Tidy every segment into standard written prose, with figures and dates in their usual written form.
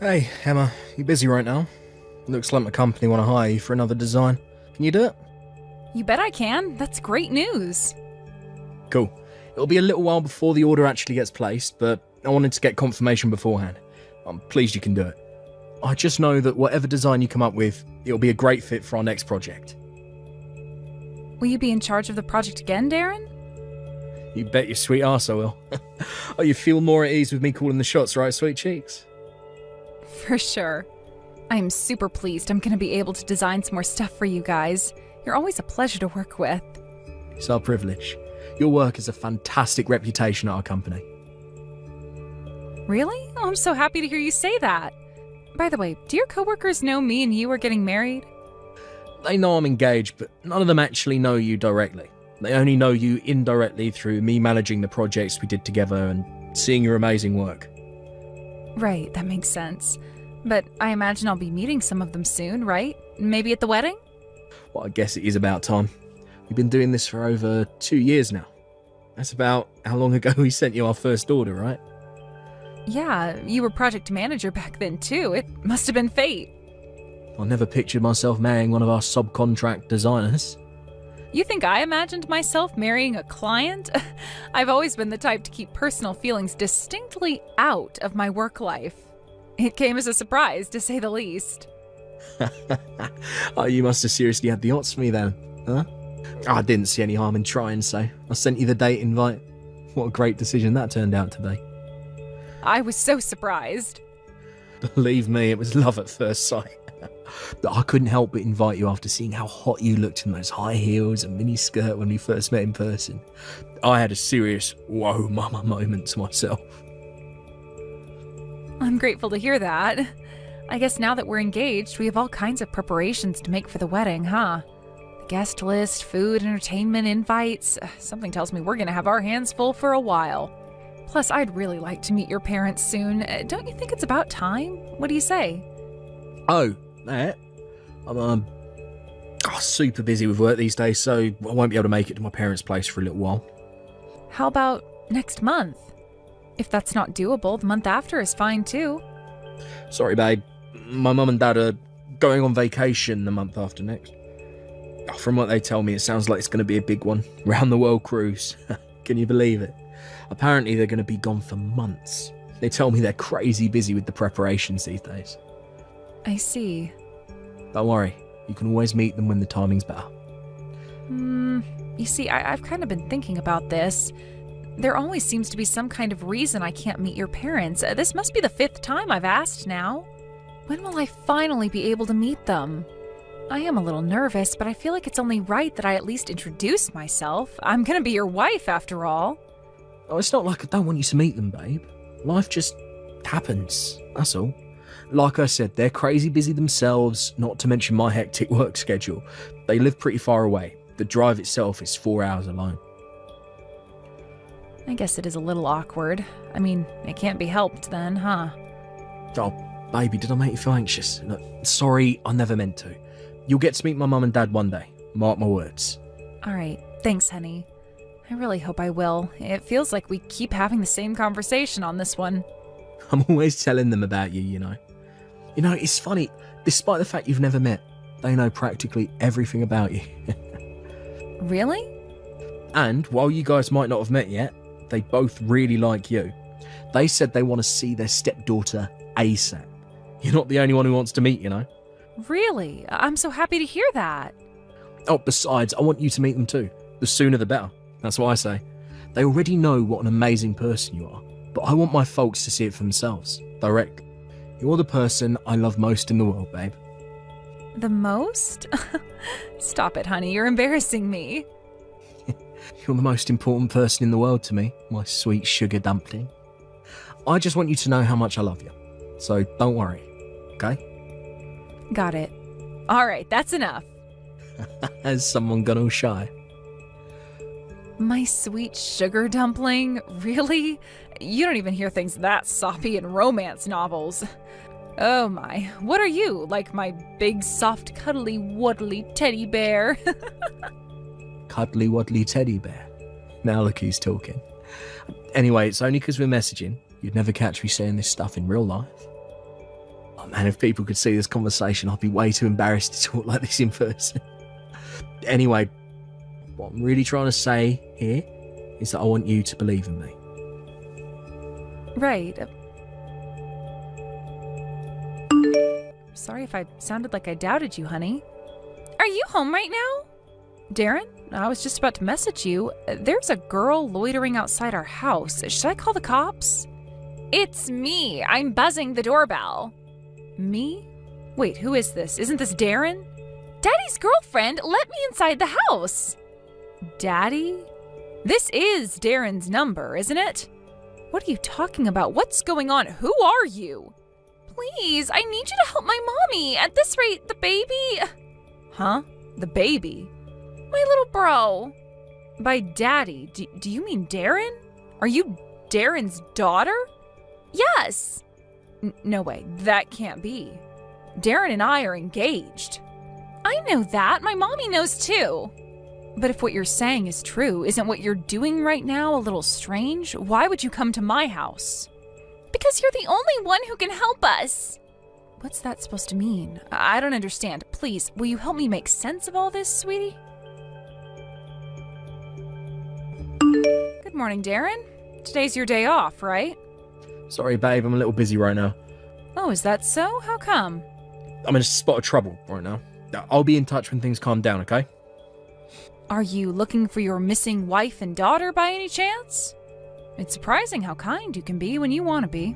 Hey, Emma, you busy right now? Looks like my company want to hire you for another design. Can you do it? You bet I can. That's great news. Cool. It'll be a little while before the order actually gets placed, but I wanted to get confirmation beforehand. I'm pleased you can do it. I just know that whatever design you come up with, it'll be a great fit for our next project. Will you be in charge of the project again, Darren? You bet your sweet arse I will. Oh, you feel more at ease with me calling the shots, right, sweet cheeks? For sure. I am super pleased I'm going to be able to design some more stuff for you guys. You're always a pleasure to work with. It's our privilege. Your work has a fantastic reputation at our company. Really? Oh, I'm so happy to hear you say that. By the way, do your coworkers know me and you are getting married? They know I'm engaged, but none of them actually know you directly. They only know you indirectly through me managing the projects we did together and seeing your amazing work. Right, that makes sense. But I imagine I'll be meeting some of them soon, right? Maybe at the wedding? Well, I guess it is about time. We've been doing this for over 2 years now. That's about how long ago we sent you our first order, right? Yeah, you were project manager back then too. It must have been fate. I never pictured myself marrying one of our subcontract designers. You think I imagined myself marrying a client? I've always been the type to keep personal feelings distinctly out of my work life. It came as a surprise, to say the least. Oh, you must have seriously had the odds for me then, huh? I didn't see any harm in trying, so I sent you the date invite. What a great decision that turned out to be. I was so surprised. Believe me, it was love at first sight. But I couldn't help but invite you after seeing how hot you looked in those high heels and mini skirt when we first met in person. I had a serious whoa mama moment to myself. I'm grateful to hear that. I guess now that we're engaged, we have all kinds of preparations to make for the wedding, huh? The guest list, food, entertainment, invites. Something tells me we're gonna have our hands full for a while. Plus, I'd really like to meet your parents soon. Don't you think it's about time? What do you say? Oh, that? I'm super busy with work these days, so I won't be able to make it to my parents' place for a little while. How about next month? If that's not doable, the month after is fine too. Sorry, babe. My mum and dad are going on vacation the month after next. From what they tell me, it sounds like it's going to be a big one. Round the world cruise. Can you believe it? Apparently they're going to be gone for months. They tell me they're crazy busy with the preparations these days. I see. Don't worry, you can always meet them when the timing's better. You see, I've kind of been thinking about this. There always seems to be some kind of reason I can't meet your parents. This must be the 5th time I've asked now. When will I finally be able to meet them? I am a little nervous, but I feel like it's only right that I at least introduce myself. I'm gonna be your wife, after all. Oh, it's not like I don't want you to meet them, babe. Life just happens, that's all. Like I said, they're crazy busy themselves, not to mention my hectic work schedule. They live pretty far away. The drive itself is 4 hours alone. I guess it is a little awkward. I mean, it can't be helped then, huh? Oh, baby, did I make you feel anxious? Look, sorry, I never meant to. You'll get to meet my mum and dad one day. Mark my words. All right, thanks, honey. I really hope I will. It feels like we keep having the same conversation on this one. I'm always telling them about you, you know. You know, it's funny, despite the fact you've never met, they know practically everything about you. Really? And while you guys might not have met yet, they both really like you. They said they want to see their stepdaughter ASAP. You're not the only one who wants to meet, you know. Really? I'm so happy to hear that. Oh, besides, I want you to meet them too. The sooner the better. That's what I say. They already know what an amazing person you are, but I want my folks to see it for themselves, directly. You're the person I love most in the world, babe. The most? Stop it, honey. You're embarrassing me. You're the most important person in the world to me, my sweet sugar dumpling. I just want you to know how much I love you. So don't worry, okay? Got it. All right, that's enough. Has someone gone all shy? My sweet sugar dumpling? Really? You don't even hear things that soppy in romance novels. Oh my, what are you? Like my big, soft, cuddly, waddly teddy bear? Cuddly waddly teddy bear. Now look who's talking. Anyway, it's only because we're messaging. You'd never catch me saying this stuff in real life. Oh man, if people could see this conversation, I'd be way too embarrassed to talk like this in person. Anyway, what I'm really trying to say here is that I want you to believe in me. Right. Sorry if I sounded like I doubted you, honey. Are you home right now? Darren, I was just about to message you. There's a girl loitering outside our house. Should I call the cops? It's me. I'm buzzing the doorbell. Me? Wait, who is this? Isn't this Darren? Daddy's girlfriend. Let me inside the house. Daddy? This is Darren's number, isn't it? What are you talking about? What's going on? Who are you? Please, I need you to help my mommy. At this rate, the baby... Huh? The baby? My little bro. By daddy, do you mean Darren? Are you Darren's daughter? Yes. No way, that can't be. Darren and I are engaged. I know that. My mommy knows too. But if what you're saying is true, isn't what you're doing right now a little strange? Why would you come to my house? Because you're the only one who can help us. What's that supposed to mean? I don't understand. Please, will you help me make sense of all this, sweetie? Good morning, Darren. Today's your day off, right? Sorry, babe, I'm a little busy right now. Oh, is that so? How come? I'm in a spot of trouble right now. I'll be in touch when things calm down, okay? Are you looking for your missing wife and daughter by any chance? It's surprising how kind you can be when you want to be.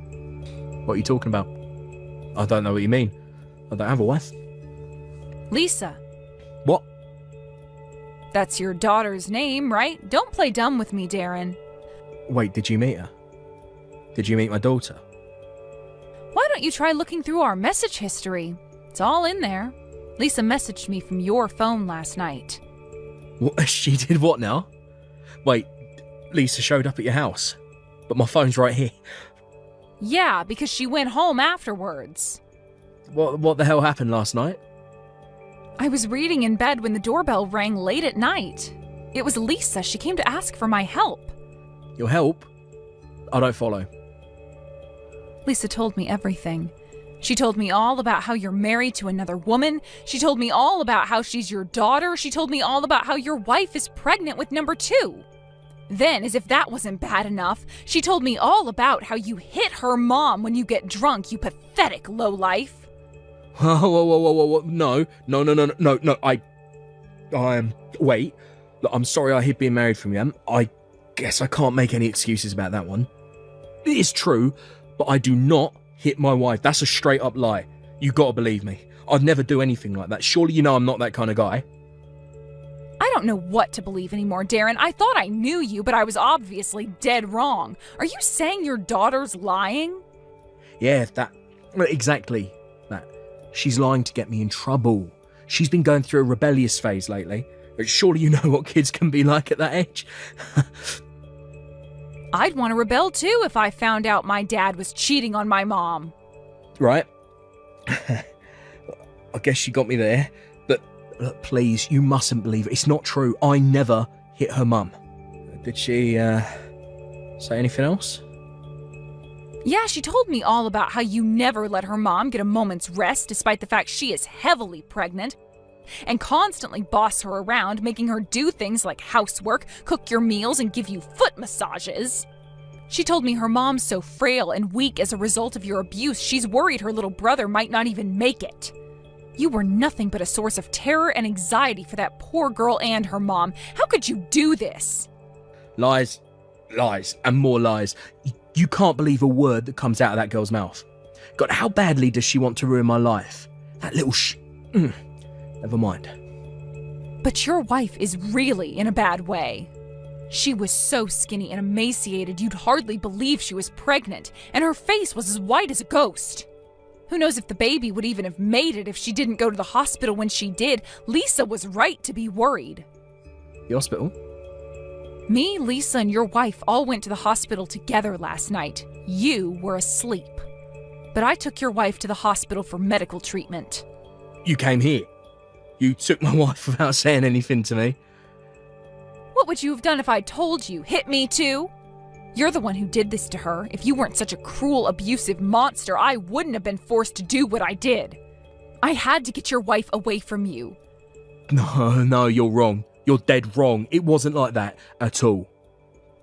What are you talking about? I don't know what you mean. I don't have a wife. Lisa. What? That's your daughter's name, right? Don't play dumb with me, Darren. Wait, did you meet her? Did you meet my daughter? Why don't you try looking through our message history? It's all in there. Lisa messaged me from your phone last night. What? She did what now? Wait, Lisa showed up at your house, but my phone's right here. Yeah, because she went home afterwards. What the hell happened last night? I was reading in bed when the doorbell rang late at night. It was Lisa. She came to ask for my help. Your help? I don't follow. Lisa told me everything. She told me all about how you're married to another woman. She told me all about how she's your daughter. She told me all about how your wife is pregnant with number 2. Then, as if that wasn't bad enough, she told me all about how you hit her mom when you get drunk, you pathetic lowlife. Whoa, no, wait, look, I'm sorry I hid being married from you. I guess I can't make any excuses about that one. It is true, but I do not hit my wife. That's a straight up lie. You gotta believe me. I'd never do anything like that. Surely you know I'm not that kind of guy. I don't know what to believe anymore, Darren. I thought I knew you, but I was obviously dead wrong. Are you saying your daughter's lying? Yeah, exactly that. She's lying to get me in trouble. She's been going through a rebellious phase lately. But surely you know what kids can be like at that age. I'd want to rebel too if I found out my dad was cheating on my mom. Right. I guess you got me there. But look, please, you mustn't believe it. It's not true. I never hit her mum. Did she say anything else? Yeah, she told me all about how you never let her mom get a moment's rest despite the fact she is heavily pregnant, and constantly boss her around, making her do things like housework, cook your meals, and give you foot massages. She told me her mom's so frail and weak as a result of your abuse, she's worried her little brother might not even make it. You were nothing but a source of terror and anxiety for that poor girl and her mom. How could you do this? Lies, and more lies. You can't believe a word that comes out of that girl's mouth. God, how badly does she want to ruin my life? That little Never mind. But your wife is really in a bad way. She was so skinny and emaciated you'd hardly believe she was pregnant, and her face was as white as a ghost. Who knows if the baby would even have made it if she didn't go to the hospital when she did. Lisa was right to be worried. The hospital? Me, Lisa, and your wife all went to the hospital together last night. You were asleep. But I took your wife to the hospital for medical treatment. You came here. You took my wife without saying anything to me. What would you have done if I told you? Hit me too? You're the one who did this to her. If you weren't such a cruel, abusive monster, I wouldn't have been forced to do what I did. I had to get your wife away from you. No, you're wrong. You're dead wrong. It wasn't like that at all.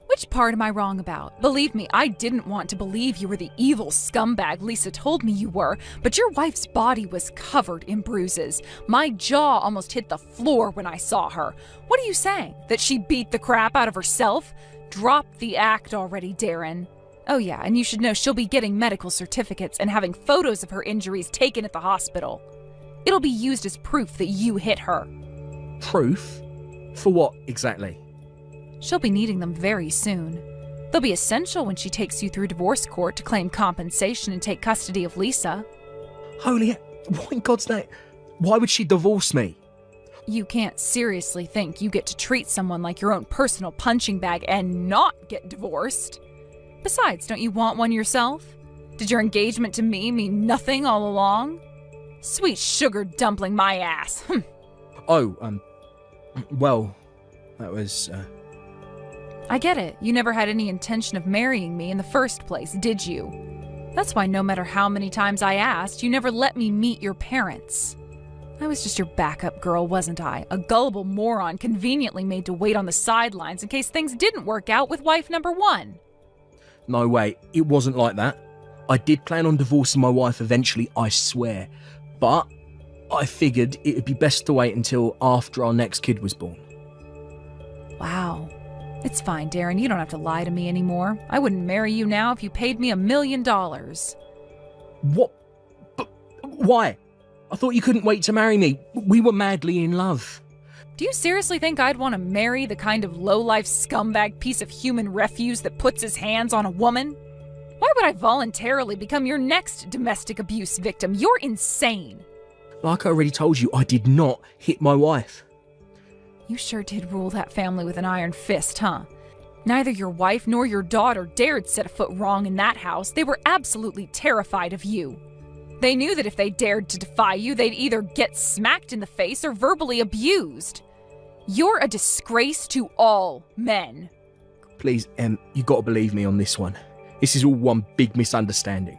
Which part am I wrong about? Believe me, I didn't want to believe you were the evil scumbag Lisa told me you were, but your wife's body was covered in bruises. My jaw almost hit the floor when I saw her. What are you saying? That she beat the crap out of herself? Drop the act already, Darren. Oh yeah, and you should know she'll be getting medical certificates and having photos of her injuries taken at the hospital. It'll be used as proof that you hit her. Proof? For what exactly? She'll be needing them very soon. They'll be essential when she takes you through divorce court to claim compensation and take custody of Lisa. Holy, what in God's name? Why would she divorce me? You can't seriously think you get to treat someone like your own personal punching bag and not get divorced. Besides, don't you want one yourself? Did your engagement to me mean nothing all along? Sweet sugar dumpling my ass. Well, that was, I get it. You never had any intention of marrying me in the first place, did you? That's why no matter how many times I asked, you never let me meet your parents. I was just your backup girl, wasn't I? A gullible moron conveniently made to wait on the sidelines in case things didn't work out with wife number one. No way, it wasn't like that. I did plan on divorcing my wife eventually, I swear. But I figured it would be best to wait until after our next kid was born. Wow. It's fine, Darren. You don't have to lie to me anymore. I wouldn't marry you now if you paid me $1 million. What? But why? I thought you couldn't wait to marry me. We were madly in love. Do you seriously think I'd want to marry the kind of low-life scumbag piece of human refuse that puts his hands on a woman? Why would I voluntarily become your next domestic abuse victim? You're insane. Like I already told you, I did not hit my wife. You sure did rule that family with an iron fist, huh? Neither your wife nor your daughter dared set a foot wrong in that house. They were absolutely terrified of you. They knew that if they dared to defy you, they'd either get smacked in the face or verbally abused. You're a disgrace to all men. Please, you gotta believe me on this one. This is all one big misunderstanding.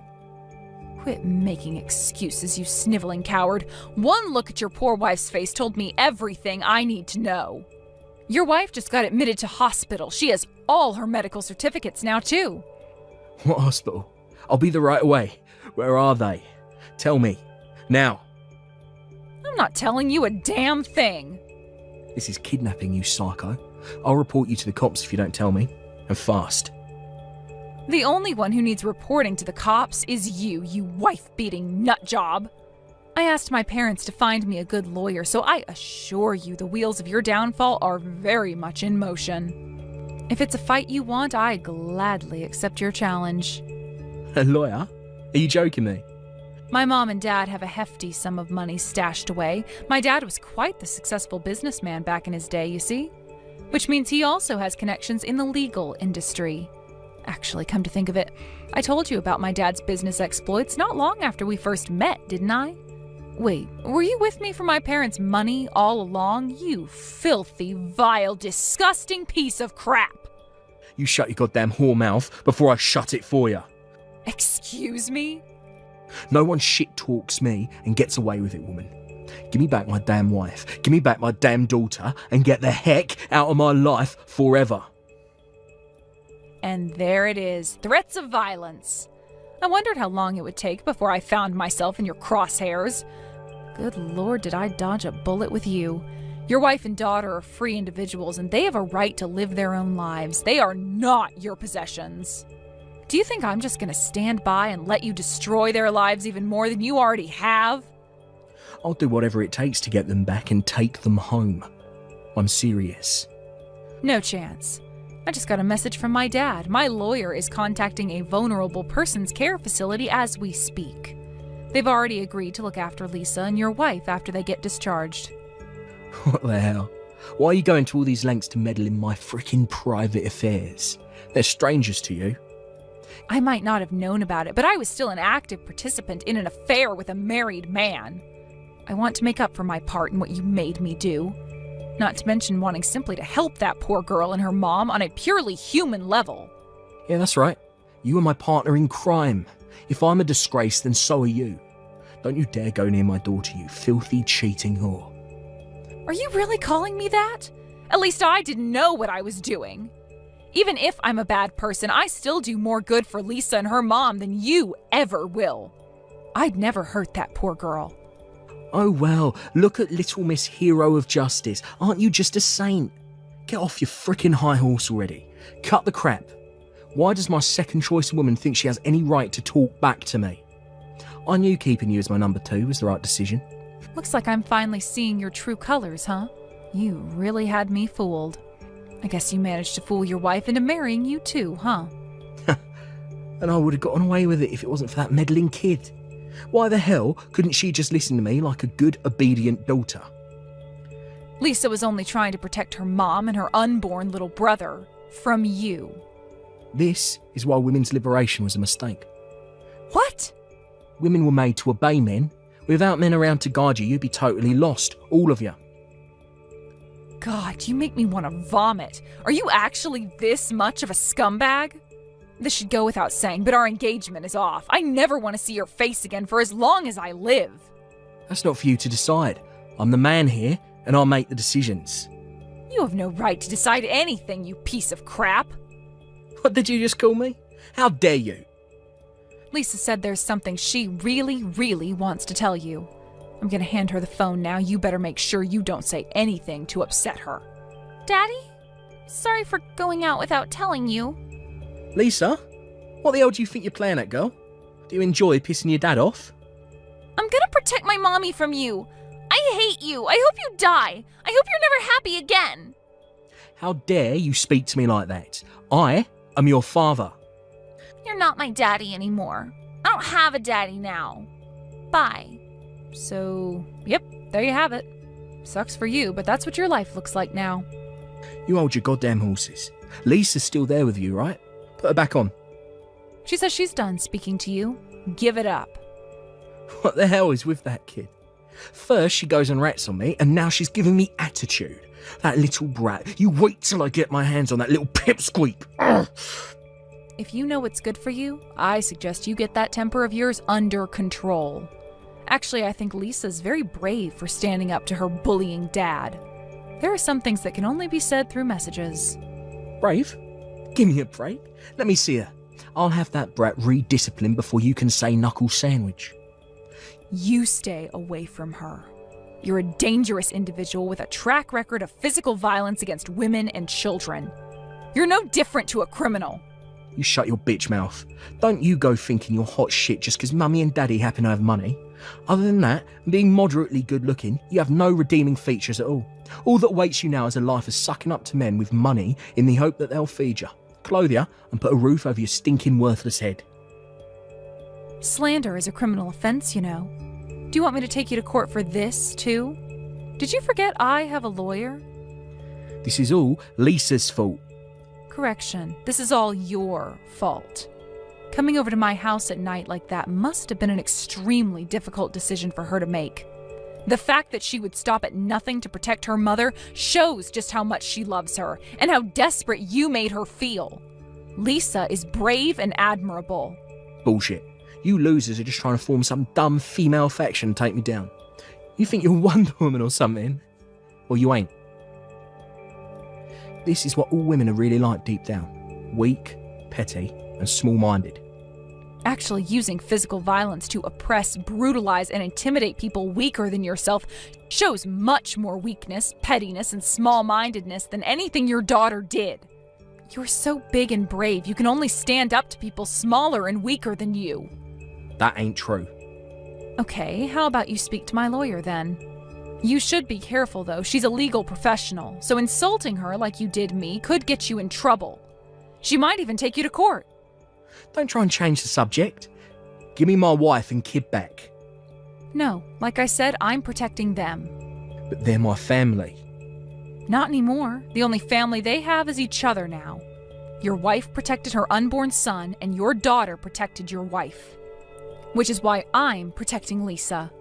Quit making excuses, you sniveling coward. One look at your poor wife's face told me everything I need to know. Your wife just got admitted to hospital. She has all her medical certificates now, too. What hospital? I'll be there right away. Where are they? Tell me. Now. I'm not telling you a damn thing. This is kidnapping, you psycho. I'll report you to the cops if you don't tell me. And fast. The only one who needs reporting to the cops is you wife-beating nutjob. I asked my parents to find me a good lawyer, so I assure you the wheels of your downfall are very much in motion. If it's a fight you want, I gladly accept your challenge. A lawyer? Are you joking me? My mom and dad have a hefty sum of money stashed away. My dad was quite the successful businessman back in his day, you see. Which means he also has connections in the legal industry. Actually, come to think of it, I told you about my dad's business exploits not long after we first met, didn't I? Wait, were you with me for my parents' money all along? You filthy, vile, disgusting piece of crap! You shut your goddamn whore mouth before I shut it for you. Excuse me? No one shit talks me and gets away with it, woman. Give me back my damn wife, give me back my damn daughter, and get the heck out of my life forever. And there it is, threats of violence. I wondered how long it would take before I found myself in your crosshairs. Good Lord, did I dodge a bullet with you. Your wife and daughter are free individuals, and they have a right to live their own lives. They are not your possessions. Do you think I'm just going to stand by and let you destroy their lives even more than you already have? I'll do whatever it takes to get them back and take them home. I'm serious. No chance. I just got a message from my dad. My lawyer is contacting a vulnerable person's care facility as we speak. They've already agreed to look after Lisa and your wife after they get discharged. What the hell? Why are you going to all these lengths to meddle in my freaking private affairs? They're strangers to you. I might not have known about it, but I was still an active participant in an affair with a married man. I want to make up for my part in what you made me do. Not to mention wanting simply to help that poor girl and her mom on a purely human level. Yeah, that's right. You are my partner in crime. If I'm a disgrace, then so are you. Don't you dare go near my daughter, you filthy, cheating whore. Are you really calling me that? At least I didn't know what I was doing. Even if I'm a bad person, I still do more good for Lisa and her mom than you ever will. I'd never hurt that poor girl. Oh well, look at Little Miss Hero of Justice. Aren't you just a saint? Get off your frickin' high horse already. Cut the crap. Why does my second choice woman think she has any right to talk back to me? I knew keeping you as my number 2 was the right decision. Looks like I'm finally seeing your true colors, huh? You really had me fooled. I guess you managed to fool your wife into marrying you too, huh? And I would have gotten away with it if it wasn't for that meddling kid. Why the hell couldn't she just listen to me like a good, obedient daughter? Lisa was only trying to protect her mom and her unborn little brother from you. This is why women's liberation was a mistake. What? Women were made to obey men. Without men around to guide you, you'd be totally lost, all of you. God, you make me want to vomit. Are you actually this much of a scumbag? This should go without saying, but our engagement is off. I never want to see your face again for as long as I live. That's not for you to decide. I'm the man here, and I'll make the decisions. You have no right to decide anything, you piece of crap. What did you just call me? How dare you? Lisa said there's something she really, really wants to tell you. I'm gonna hand her the phone now. You better make sure you don't say anything to upset her. Daddy? Sorry for going out without telling you. Lisa? What the hell do you think you're playing at, girl? Do you enjoy pissing your dad off? I'm gonna protect my mommy from you. I hate you. I hope you die. I hope you're never happy again. How dare you speak to me like that? I am your father. You're not my daddy anymore. I don't have a daddy now. Bye. So, yep, there you have it. Sucks for you, but that's what your life looks like now. You hold your goddamn horses. Lisa's still there with you, right? Put her back on. She says she's done speaking to you. Give it up. What the hell is with that kid? First she goes and rats on me, and now she's giving me attitude. That little brat. You wait till I get my hands on that little pipsqueak. Ugh. If you know what's good for you, I suggest you get that temper of yours under control. Actually, I think Lisa's very brave for standing up to her bullying dad. There are some things that can only be said through messages. Brave? Give me a break. Let me see her. I'll have that brat redisciplined before you can say knuckle sandwich. You stay away from her. You're a dangerous individual with a track record of physical violence against women and children. You're no different to a criminal. You shut your bitch mouth. Don't you go thinking you're hot shit just because mummy and daddy happen to have money. Other than that, being moderately good looking, you have no redeeming features at all. All that awaits you now is a life of sucking up to men with money in the hope that they'll feed you, clothe you, and put a roof over your stinking worthless head. Slander is a criminal offense, you know. Do you want me to take you to court for this, too? Did you forget I have a lawyer? This is all Lisa's fault. Correction, this is all your fault. Coming over to my house at night like that must have been an extremely difficult decision for her to make. The fact that she would stop at nothing to protect her mother shows just how much she loves her and how desperate you made her feel. Lisa is brave and admirable. Bullshit. You losers are just trying to form some dumb female faction and take me down. You think you're Wonder Woman or something? Or you ain't. This is what all women are really like deep down. Weak, petty, and small-minded. Actually using physical violence to oppress, brutalize, and intimidate people weaker than yourself shows much more weakness, pettiness, and small-mindedness than anything your daughter did. You're so big and brave, you can only stand up to people smaller and weaker than you. That ain't true. Okay, how about you speak to my lawyer then? You should be careful though, she's a legal professional, so insulting her like you did me could get you in trouble. She might even take you to court. Don't try and change the subject. Give me my wife and kid back. No, like I said, I'm protecting them. But they're my family. Not anymore. The only family they have is each other now. Your wife protected her unborn son, and your daughter protected your wife. Which is why I'm protecting Lisa.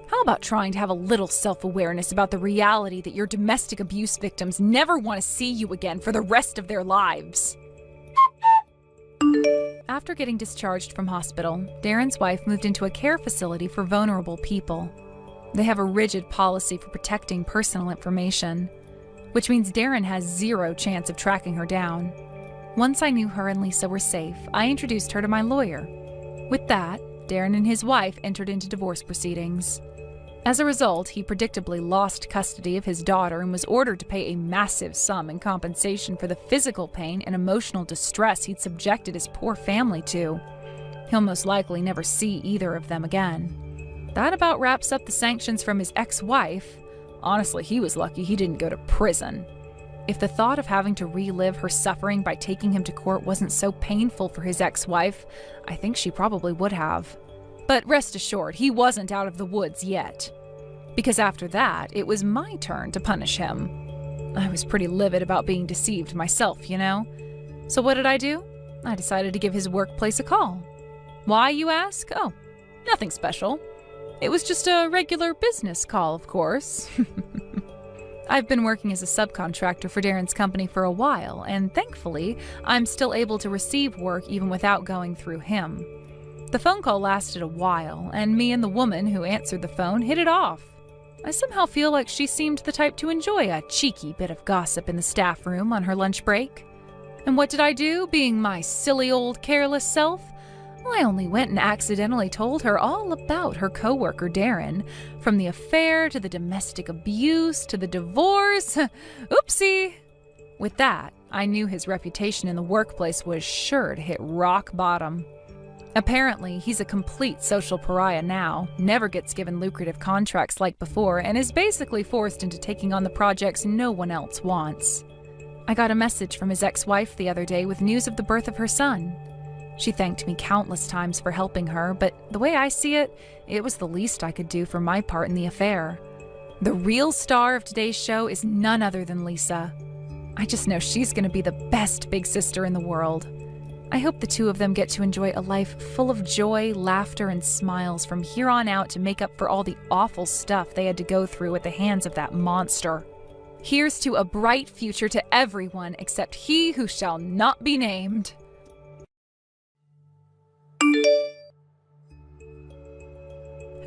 How about trying to have a little self-awareness about the reality that your domestic abuse victims never want to see you again for the rest of their lives? After getting discharged from hospital, Darren's wife moved into a care facility for vulnerable people. They have a rigid policy for protecting personal information, which means Darren has zero chance of tracking her down. Once I knew her and Lisa were safe, I introduced her to my lawyer. With that, Darren and his wife entered into divorce proceedings. As a result, he predictably lost custody of his daughter and was ordered to pay a massive sum in compensation for the physical pain and emotional distress he'd subjected his poor family to. He'll most likely never see either of them again. That about wraps up the sanctions from his ex-wife. Honestly, he was lucky he didn't go to prison. If the thought of having to relive her suffering by taking him to court wasn't so painful for his ex-wife, I think she probably would have. But rest assured, he wasn't out of the woods yet. Because after that, it was my turn to punish him. I was pretty livid about being deceived myself, you know? So what did I do? I decided to give his workplace a call. Why, you ask? Oh, nothing special. It was just a regular business call, of course. I've been working as a subcontractor for Darren's company for a while, and thankfully, I'm still able to receive work even without going through him. The phone call lasted a while, and me and the woman who answered the phone hit it off. I somehow feel like she seemed the type to enjoy a cheeky bit of gossip in the staff room on her lunch break. And what did I do, being my silly old careless self? Well, I only went and accidentally told her all about her coworker Darren, from the affair to the domestic abuse to the divorce. Oopsie! With that, I knew his reputation in the workplace was sure to hit rock bottom. Apparently, he's a complete social pariah now, never gets given lucrative contracts like before, and is basically forced into taking on the projects no one else wants. I got a message from his ex-wife the other day with news of the birth of her son. She thanked me countless times for helping her, but the way I see it, it was the least I could do for my part in the affair. The real star of today's show is none other than Lisa. I just know she's going to be the best big sister in the world. I hope the two of them get to enjoy a life full of joy, laughter, and smiles from here on out to make up for all the awful stuff they had to go through at the hands of that monster. Here's to a bright future to everyone except he who shall not be named.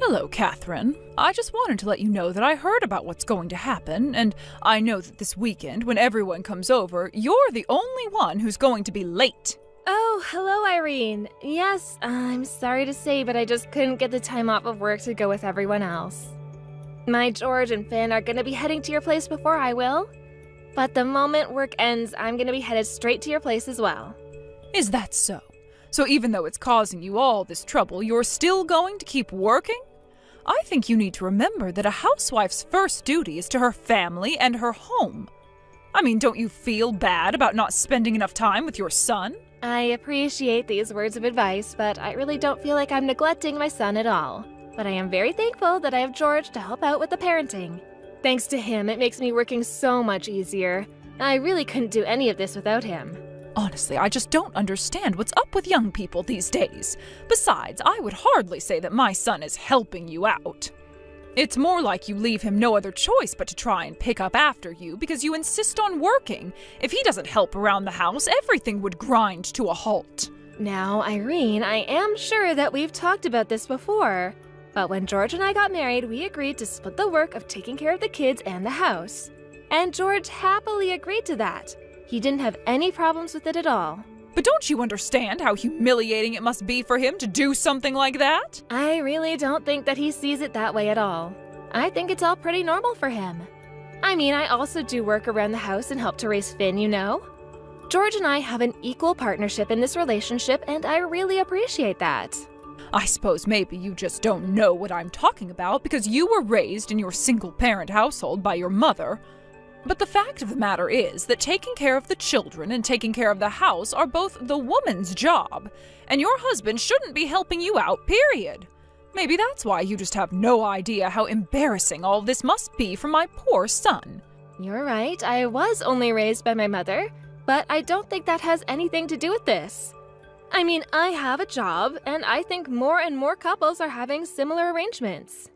Hello, Catherine. I just wanted to let you know that I heard about what's going to happen, and I know that this weekend, when everyone comes over, you're the only one who's going to be late. Oh, hello, Irene. Yes, I'm sorry to say, but I just couldn't get the time off of work to go with everyone else. My George and Finn are going to be heading to your place before I will. But the moment work ends, I'm going to be headed straight to your place as well. Is that so? So even though it's causing you all this trouble, you're still going to keep working? I think you need to remember that a housewife's first duty is to her family and her home. I mean, don't you feel bad about not spending enough time with your son? I appreciate these words of advice, but I really don't feel like I'm neglecting my son at all. But I am very thankful that I have George to help out with the parenting. Thanks to him, it makes me working so much easier. I really couldn't do any of this without him. Honestly, I just don't understand what's up with young people these days. Besides, I would hardly say that my son is helping you out. It's more like you leave him no other choice but to try and pick up after you because you insist on working. If he doesn't help around the house, everything would grind to a halt. Now, Irene, I am sure that we've talked about this before. But when George and I got married, we agreed to split the work of taking care of the kids and the house. And George happily agreed to that. He didn't have any problems with it at all. But don't you understand how humiliating it must be for him to do something like that? I really don't think that he sees it that way at all. I think it's all pretty normal for him. I mean, I also do work around the house and help to raise Finn, you know? George and I have an equal partnership in this relationship, and I really appreciate that. I suppose maybe you just don't know what I'm talking about because you were raised in your single-parent household by your mother. But the fact of the matter is that taking care of the children and taking care of the house are both the woman's job, and your husband shouldn't be helping you out, period. Maybe that's why you just have no idea how embarrassing all this must be for my poor son. You're right, I was only raised by my mother, but I don't think that has anything to do with this. I mean, I have a job, and I think more and more couples are having similar arrangements.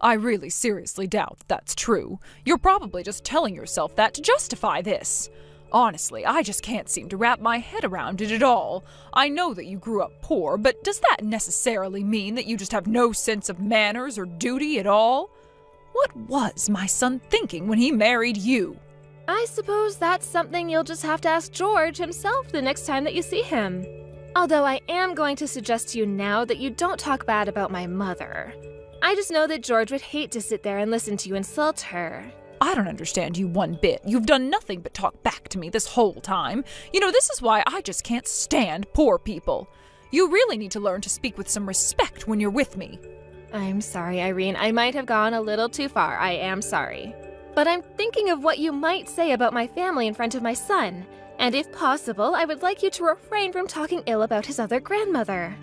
I really seriously doubt that's true. You're probably just telling yourself that to justify this. Honestly, I just can't seem to wrap my head around it at all. I know that you grew up poor, but does that necessarily mean that you just have no sense of manners or duty at all? What was my son thinking when he married you? I suppose that's something you'll just have to ask George himself the next time that you see him. Although I am going to suggest to you now that you don't talk bad about my mother. I just know that George would hate to sit there and listen to you insult her. I don't understand you one bit. You've done nothing but talk back to me this whole time. You know, this is why I just can't stand poor people. You really need to learn to speak with some respect when you're with me. I'm sorry, Irene. I might have gone a little too far. I am sorry. But I'm thinking of what you might say about my family in front of my son. And if possible, I would like you to refrain from talking ill about his other grandmother.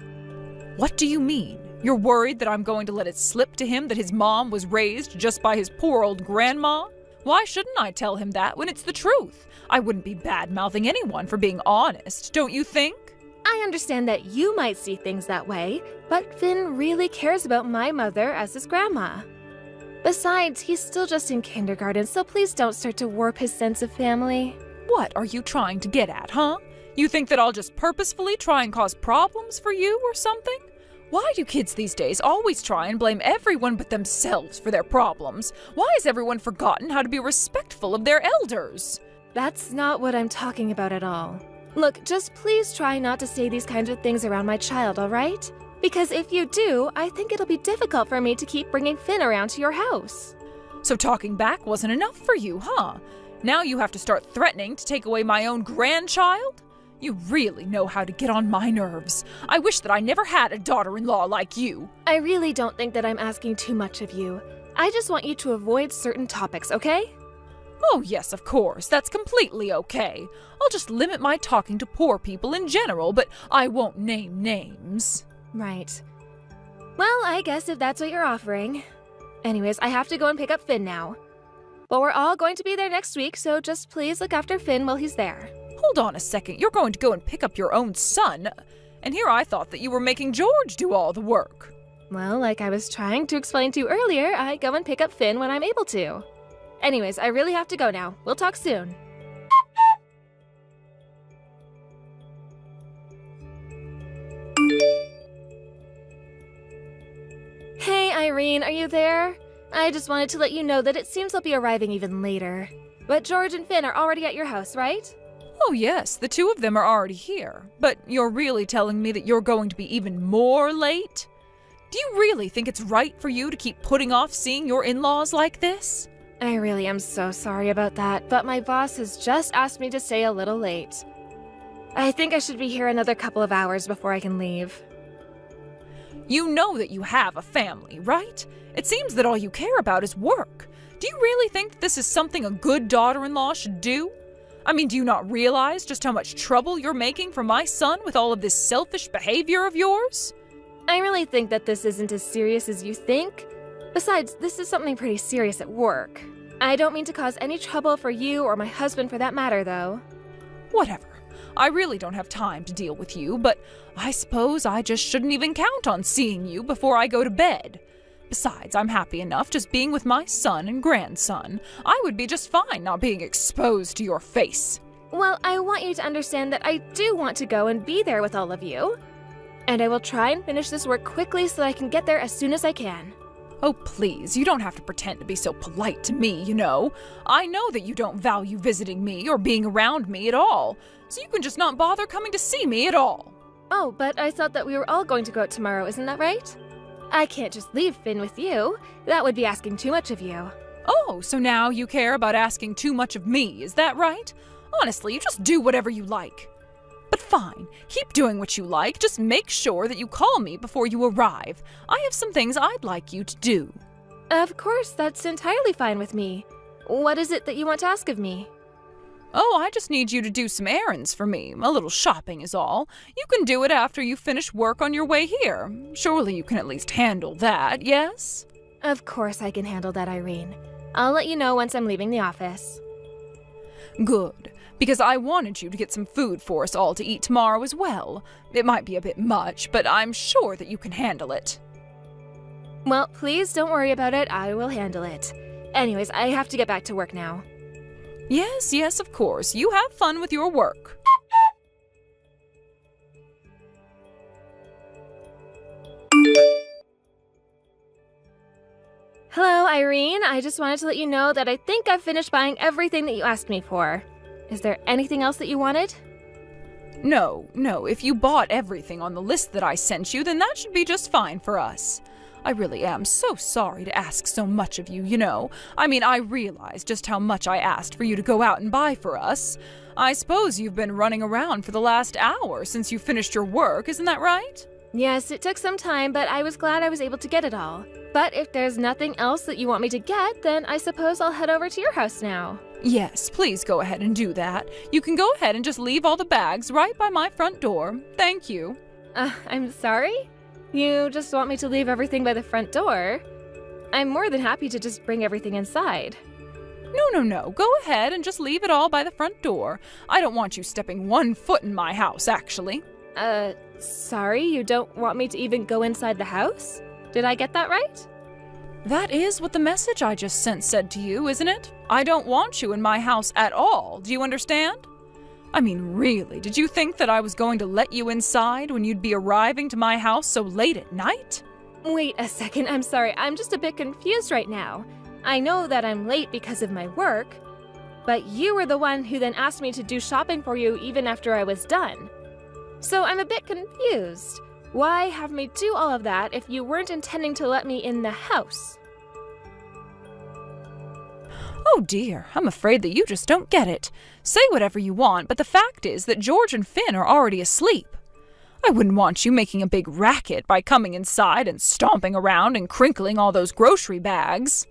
What do you mean? You're worried that I'm going to let it slip to him that his mom was raised just by his poor old grandma? Why shouldn't I tell him that when it's the truth? I wouldn't be bad-mouthing anyone for being honest, don't you think? I understand that you might see things that way, but Finn really cares about my mother as his grandma. Besides, he's still just in kindergarten, so please don't start to warp his sense of family. What are you trying to get at, huh? You think that I'll just purposefully try and cause problems for you or something? Why do kids these days always try and blame everyone but themselves for their problems? Why has everyone forgotten how to be respectful of their elders? That's not what I'm talking about at all. Look, just please try not to say these kinds of things around my child, all right? Because if you do, I think it'll be difficult for me to keep bringing Finn around to your house. So talking back wasn't enough for you, huh? Now you have to start threatening to take away my own grandchild? You really know how to get on my nerves. I wish that I never had a daughter-in-law like you. I really don't think that I'm asking too much of you. I just want you to avoid certain topics, okay? Oh yes, of course. That's completely okay. I'll just limit my talking to poor people in general, but I won't name names. Right. Well, I guess if that's what you're offering. Anyways, I have to go and pick up Finn now. But we're all going to be there next week, so just please look after Finn while he's there. Hold on a second, you're going to go and pick up your own son? And here I thought that you were making George do all the work. Well, like I was trying to explain to you earlier, I go and pick up Finn when I'm able to. Anyways, I really have to go now. We'll talk soon. Hey, Irene, are you there? I just wanted to let you know that it seems I'll be arriving even later. But George and Finn are already at your house, right? Oh yes, the two of them are already here. But you're really telling me that you're going to be even more late? Do you really think it's right for you to keep putting off seeing your in-laws like this? I really am so sorry about that, but my boss has just asked me to stay a little late. I think I should be here another couple of hours before I can leave. You know that you have a family, right? It seems that all you care about is work. Do you really think that this is something a good daughter-in-law should do? I mean, do you not realize just how much trouble you're making for my son with all of this selfish behavior of yours? I really think that this isn't as serious as you think. Besides, this is something pretty serious at work. I don't mean to cause any trouble for you or my husband for that matter, though. Whatever. I really don't have time to deal with you, but I suppose I just shouldn't even count on seeing you before I go to bed. Besides, I'm happy enough just being with my son and grandson. I would be just fine not being exposed to your face. Well, I want you to understand that I do want to go and be there with all of you. And I will try and finish this work quickly so that I can get there as soon as I can. Oh, please, you don't have to pretend to be so polite to me, you know. I know that you don't value visiting me or being around me at all, so you can just not bother coming to see me at all. Oh, but I thought that we were all going to go out tomorrow, isn't that right? I can't just leave Finn with you. That would be asking too much of you. Oh, so now you care about asking too much of me, is that right? Honestly, you just do whatever you like. But fine, keep doing what you like, just make sure that you call me before you arrive. I have some things I'd like you to do. Of course, that's entirely fine with me. What is it that you want to ask of me? Oh, I just need you to do some errands for me. A little shopping is all. You can do it after you finish work on your way here. Surely you can at least handle that, yes? Of course I can handle that, Irene. I'll let you know once I'm leaving the office. Good, because I wanted you to get some food for us all to eat tomorrow as well. It might be a bit much, but I'm sure that you can handle it. Well, please don't worry about it. I will handle it. Anyways, I have to get back to work now. Yes, yes, of course. You have fun with your work. Hello, Irene. I just wanted to let you know that I think I've finished buying everything that you asked me for. Is there anything else that you wanted? No, if you bought everything on the list that I sent you, then that should be just fine for us. I really am so sorry to ask so much of you, you know. I mean, I realize just how much I asked for you to go out and buy for us. I suppose you've been running around for the last hour since you finished your work, isn't that right? Yes, it took some time, but I was glad I was able to get it all. But if there's nothing else that you want me to get, then I suppose I'll head over to your house now. Yes, please go ahead and do that. You can go ahead and just leave all the bags right by my front door. Thank you. I'm sorry? You just want me to leave everything by the front door? I'm more than happy to just bring everything inside. No. Go ahead and just leave it all by the front door. I don't want you stepping 1 foot in my house, actually. Sorry? You don't want me to even go inside the house? Did I get that right? That is what the message I just sent said to you, isn't it? I don't want you in my house at all. Do you understand? I mean, really, did you think that I was going to let you inside when you'd be arriving to my house so late at night? Wait a second, I'm sorry. I'm just a bit confused right now. I know that I'm late because of my work, but you were the one who then asked me to do shopping for you even after I was done. So I'm a bit confused. Why have me do all of that if you weren't intending to let me in the house? Oh dear, I'm afraid that you just don't get it. Say whatever you want, but the fact is that George and Finn are already asleep. I wouldn't want you making a big racket by coming inside and stomping around and crinkling all those grocery bags.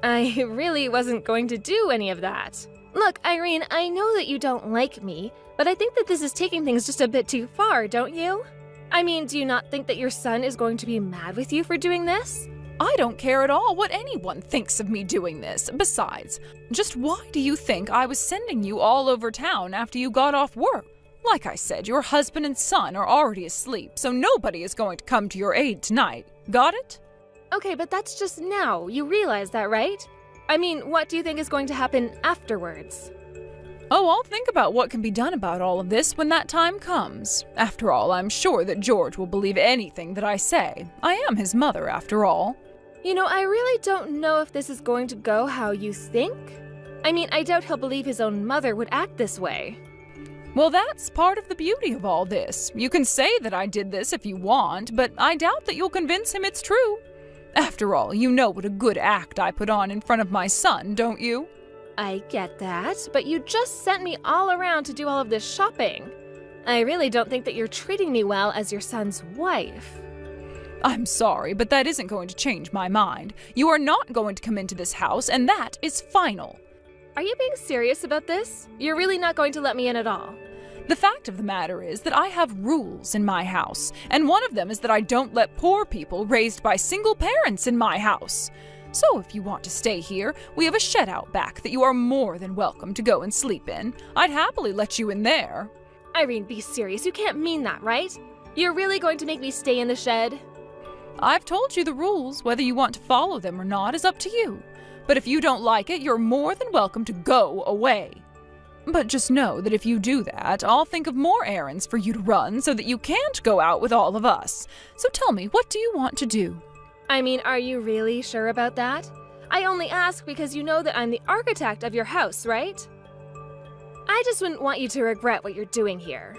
I really wasn't going to do any of that. Look, Irene, I know that you don't like me, but I think that this is taking things just a bit too far, don't you? I mean, do you not think that your son is going to be mad with you for doing this? I don't care at all what anyone thinks of me doing this. Besides, just why do you think I was sending you all over town after you got off work? Like I said, your husband and son are already asleep, so nobody is going to come to your aid tonight. Got it? Okay, but that's just now. You realize that, right? I mean, what do you think is going to happen afterwards? Oh, I'll think about what can be done about all of this when that time comes. After all, I'm sure that George will believe anything that I say. I am his mother, after all. You know, I really don't know if this is going to go how you think. I mean, I doubt he'll believe his own mother would act this way. Well, that's part of the beauty of all this. You can say that I did this if you want, but I doubt that you'll convince him it's true. After all, you know what a good act I put on in front of my son, don't you? I get that, but you just sent me all around to do all of this shopping. I really don't think that you're treating me well as your son's wife. I'm sorry, but that isn't going to change my mind. You are not going to come into this house, and that is final. Are you being serious about this? You're really not going to let me in at all? The fact of the matter is that I have rules in my house, and one of them is that I don't let poor people raised by single parents in my house. So if you want to stay here, we have a shed out back that you are more than welcome to go and sleep in. I'd happily let you in there. Irene, be serious. You can't mean that, right? You're really going to make me stay in the shed? I've told you the rules. Whether you want to follow them or not is up to you. But if you don't like it, you're more than welcome to go away. But just know that if you do that, I'll think of more errands for you to run so that you can't go out with all of us. So tell me, what do you want to do? I mean, are you really sure about that? I only ask because you know that I'm the architect of your house, right? I just wouldn't want you to regret what you're doing here.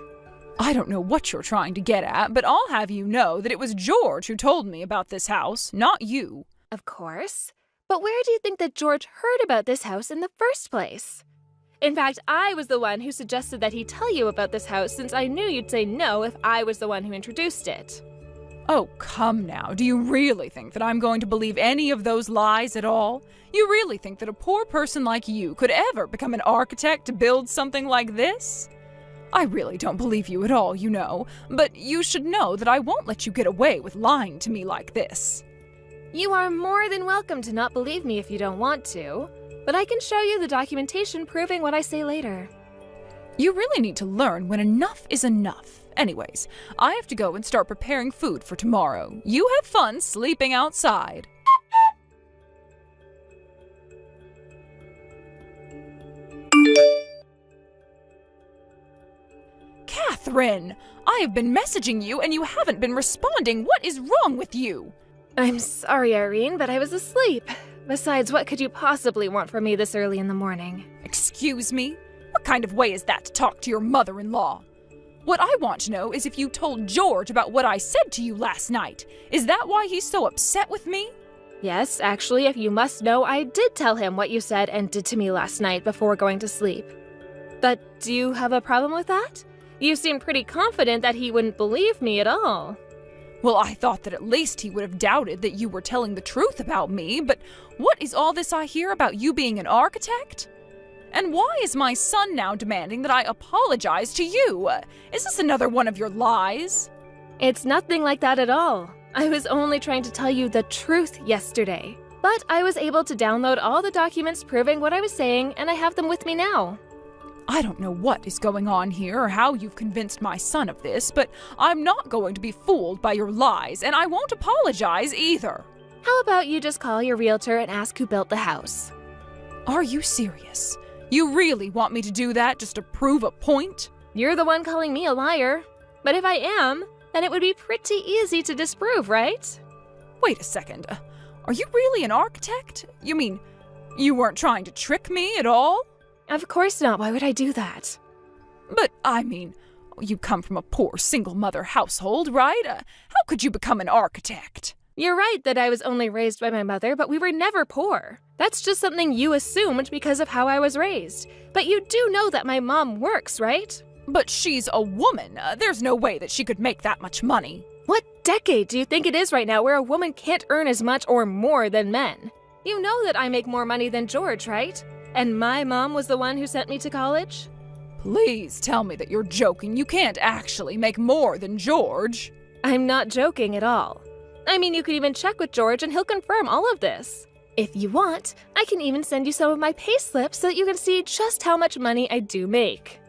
I don't know what you're trying to get at, but I'll have you know that it was George who told me about this house, not you. Of course. But where do you think that George heard about this house in the first place? In fact, I was the one who suggested that he tell you about this house since I knew you'd say no if I was the one who introduced it. Oh, come now. Do you really think that I'm going to believe any of those lies at all? You really think that a poor person like you could ever become an architect to build something like this? I really don't believe you at all, you know, but you should know that I won't let you get away with lying to me like this. You are more than welcome to not believe me if you don't want to, but I can show you the documentation proving what I say later. You really need to learn when enough is enough. Anyways, I have to go and start preparing food for tomorrow. You have fun sleeping outside. Catherine! I have been messaging you and you haven't been responding. What is wrong with you? I'm sorry, Irene, but I was asleep. Besides, what could you possibly want from me this early in the morning? Excuse me? What kind of way is that to talk to your mother-in-law? What I want to know is if you told George about what I said to you last night. Is that why he's so upset with me? Yes, actually, if you must know, I did tell him what you said and did to me last night before going to sleep. But do you have a problem with that? You seemed pretty confident that he wouldn't believe me at all. Well, I thought that at least he would have doubted that you were telling the truth about me, but what is all this I hear about you being an architect? And why is my son now demanding that I apologize to you? Is this another one of your lies? It's nothing like that at all. I was only trying to tell you the truth yesterday. But I was able to download all the documents proving what I was saying, and I have them with me now. I don't know what is going on here or how you've convinced my son of this, but I'm not going to be fooled by your lies, and I won't apologize either. How about you just call your realtor and ask who built the house? Are you serious? You really want me to do that just to prove a point? You're the one calling me a liar. But if I am, then it would be pretty easy to disprove, right? Wait a second. Are you really an architect? You mean, you weren't trying to trick me at all? Of course not. Why would I do that? But, I mean, you come from a poor single-mother household, right? How could you become an architect? You're right that I was only raised by my mother, but we were never poor. That's just something you assumed because of how I was raised. But you do know that my mom works, right? But she's a woman. There's no way that she could make that much money. What decade do you think it is right now where a woman can't earn as much or more than men? You know that I make more money than George, right? And my mom was the one who sent me to college? Please tell me that you're joking. You can't actually make more than George. I'm not joking at all. I mean, you could even check with George and he'll confirm all of this. If you want, I can even send you some of my pay slips so that you can see just how much money I do make.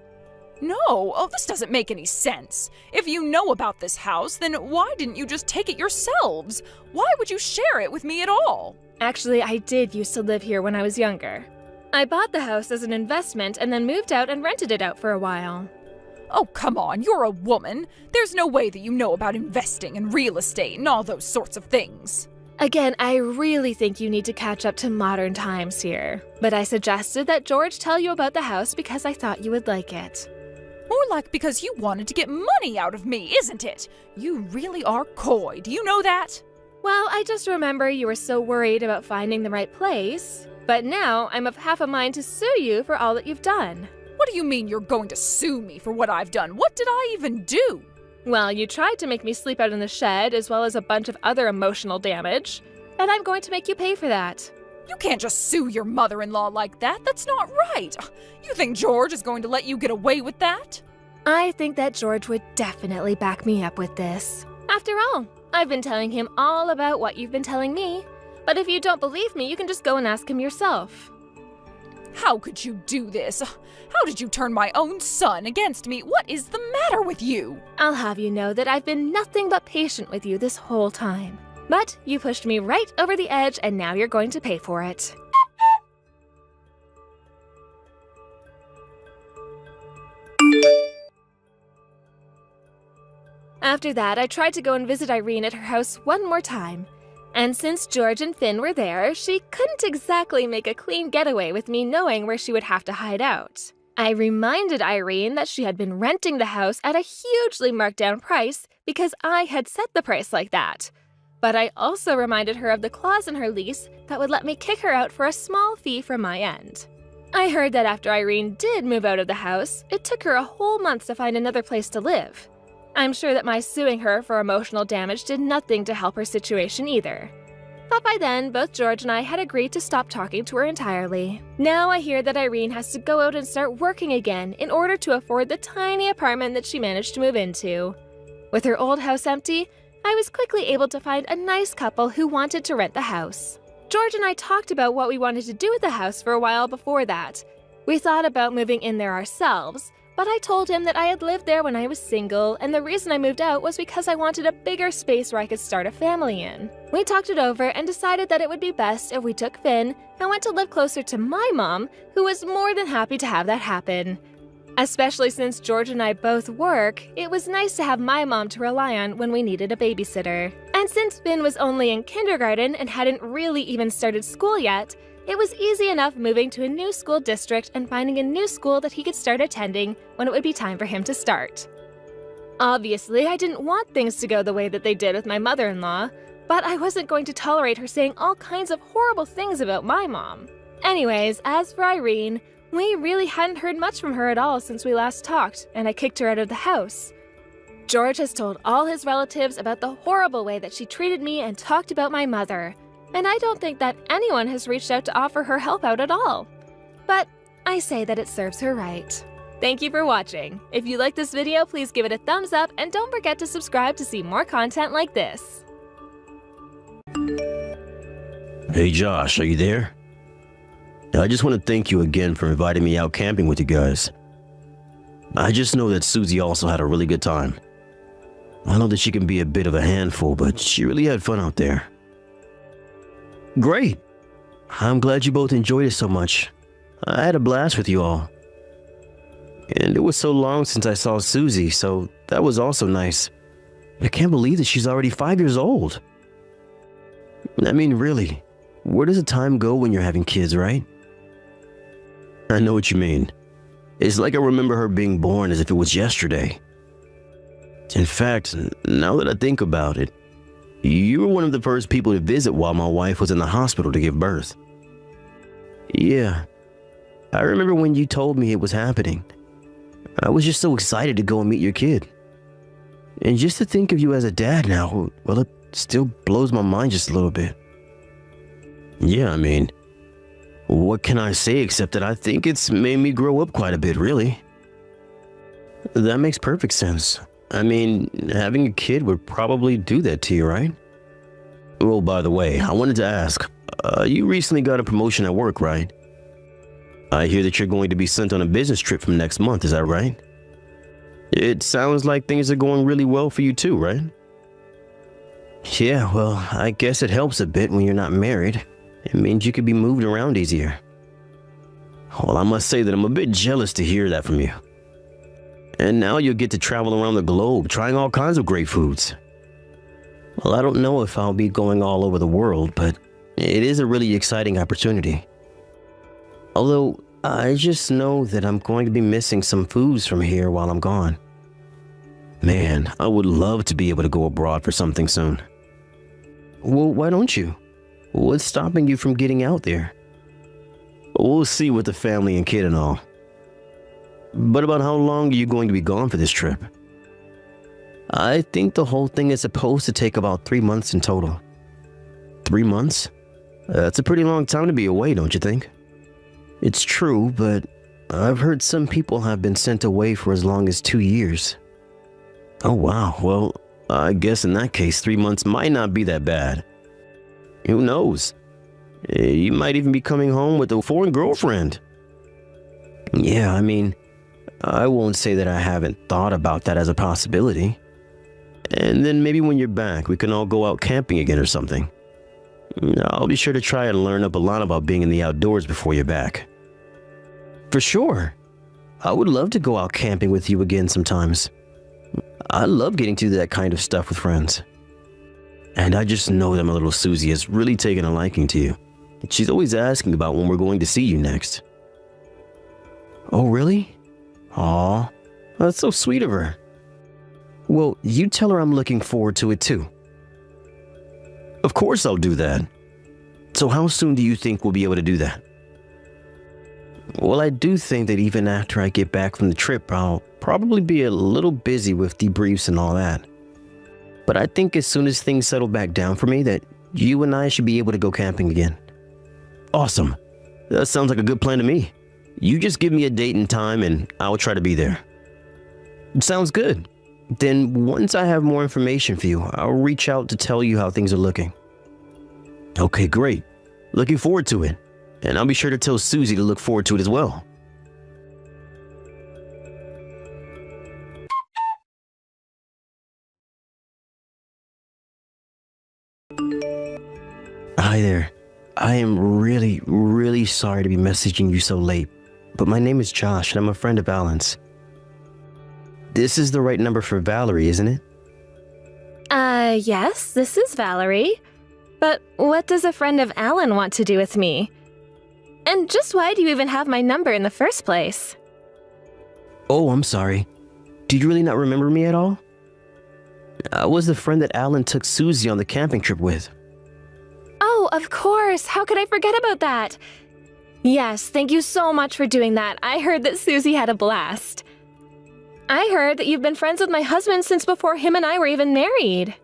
No, this doesn't make any sense. If you know about this house, then why didn't you just take it yourselves? Why would you share it with me at all? Actually, I did used to live here when I was younger. I bought the house as an investment and then moved out and rented it out for a while. Oh, come on, you're a woman. There's no way that you know about investing and real estate and all those sorts of things. Again, I really think you need to catch up to modern times here. But I suggested that George tell you about the house because I thought you would like it. More like because you wanted to get money out of me, isn't it? You really are coy, do you know that? Well, I just remember you were so worried about finding the right place. But now I'm of half a mind to sue you for all that you've done. What do you mean you're going to sue me for what I've done? What did I even do? Well, you tried to make me sleep out in the shed as well as a bunch of other emotional damage. And I'm going to make you pay for that. You can't just sue your mother-in-law like that. That's not right. You think George is going to let you get away with that? I think that George would definitely back me up with this. After all, I've been telling him all about what you've been telling me. But if you don't believe me, you can just go and ask him yourself. How could you do this? How did you turn my own son against me? What is the matter with you? I'll have you know that I've been nothing but patient with you this whole time. But you pushed me right over the edge and now you're going to pay for it. After that, I tried to go and visit Irene at her house one more time. And since George and Finn were there, she couldn't exactly make a clean getaway with me knowing where she would have to hide out. I reminded Irene that she had been renting the house at a hugely marked down price because I had set the price like that. But I also reminded her of the clause in her lease that would let me kick her out for a small fee from my end. I heard that after Irene did move out of the house, it took her a whole month to find another place to live. I'm sure that my suing her for emotional damage did nothing to help her situation either. But by then, both George and I had agreed to stop talking to her entirely. Now I hear that Irene has to go out and start working again in order to afford the tiny apartment that she managed to move into. With her old house empty, I was quickly able to find a nice couple who wanted to rent the house. George and I talked about what we wanted to do with the house for a while before that. We thought about moving in there ourselves, but I told him that I had lived there when I was single, and the reason I moved out was because I wanted a bigger space where I could start a family in. We talked it over and decided that it would be best if we took Finn and went to live closer to my mom, who was more than happy to have that happen. Especially since George and I both work, it was nice to have my mom to rely on when we needed a babysitter. And since Finn was only in kindergarten and hadn't really even started school yet, it was easy enough moving to a new school district and finding a new school that he could start attending when it would be time for him to start. Obviously, I didn't want things to go the way that they did with my mother-in-law, but I wasn't going to tolerate her saying all kinds of horrible things about my mom. Anyways, as for Irene, we really hadn't heard much from her at all since we last talked, and I kicked her out of the house. George has told all his relatives about the horrible way that she treated me and talked about my mother, and I don't think that anyone has reached out to offer her help out at all. But I say that it serves her right. Thank you for watching. If you like this video, please give it a thumbs up and don't forget to subscribe to see more content like this. Hey Josh, are you there? I just want to thank you again for inviting me out camping with you guys. I just know that Susie also had a really good time. I know that she can be a bit of a handful, but she really had fun out there. Great. I'm glad you both enjoyed it so much. I had a blast with you all. And it was so long since I saw Susie, so that was also nice. I can't believe that she's already 5 years old. I mean, really, where does the time go when you're having kids, right? I know what you mean. It's like I remember her being born as if it was yesterday. In fact, now that I think about it, you were one of the first people to visit while my wife was in the hospital to give birth. Yeah, I remember when you told me it was happening. I was just so excited to go and meet your kid. And just to think of you as a dad now, well, it still blows my mind just a little bit. Yeah, I mean, what can I say except that I think it's made me grow up quite a bit, really. That makes perfect sense. I mean, having a kid would probably do that to you, right? Well, by the way, I wanted to ask, you recently got a promotion at work, right? I hear that you're going to be sent on a business trip from next month, is that right? It sounds like things are going really well for you too, right? Yeah, well, I guess it helps a bit when you're not married. It means you could be moved around easier. Well, I must say that I'm a bit jealous to hear that from you. And now you'll get to travel around the globe, trying all kinds of great foods. Well, I don't know if I'll be going all over the world, but it is a really exciting opportunity. Although, I just know that I'm going to be missing some foods from here while I'm gone. Man, I would love to be able to go abroad for something soon. Well, why don't you? What's stopping you from getting out there? We'll see with the family and kid and all. But about how long are you going to be gone for this trip? I think the whole thing is supposed to take about 3 months in total. 3 months? That's a pretty long time to be away, don't you think? It's true, but I've heard some people have been sent away for as long as 2 years. Oh wow, well, I guess in that case 3 months might not be that bad. Who knows? You might even be coming home with a foreign girlfriend. Yeah, I mean, I won't say that I haven't thought about that as a possibility. And then maybe when you're back, we can all go out camping again or something. I'll be sure to try and learn up a lot about being in the outdoors before you're back. For sure. I would love to go out camping with you again sometimes. I love getting to do that kind of stuff with friends. And I just know that my little Susie has really taken a liking to you. She's always asking about when we're going to see you next. Oh, really? Aw, that's so sweet of her. Well, you tell her I'm looking forward to it too. Of course I'll do that. So how soon do you think we'll be able to do that? Well, I do think that even after I get back from the trip, I'll probably be a little busy with debriefs and all that. But I think as soon as things settle back down for me, that you and I should be able to go camping again. Awesome. That sounds like a good plan to me. You just give me a date and time and I'll try to be there. Sounds good. Then once I have more information for you, I'll reach out to tell you how things are looking. Okay, great. Looking forward to it. And I'll be sure to tell Susie to look forward to it as well. Hi there. I am really sorry to be messaging you so late, but my name is Josh and I'm a friend of Alan's. this is the right number for Valerie, isn't it? Yes, this is Valerie. But what does a friend of Alan want to do with me? And just why do you even have my number in the first place? Oh, I'm sorry. Do you really not remember me at all? I was the friend that Alan took Susie on the camping trip with. Oh, of course. How could I forget about that? Yes, thank you so much for doing that. I heard that Susie had a blast. I heard that you've been friends with my husband since before him and I were even married.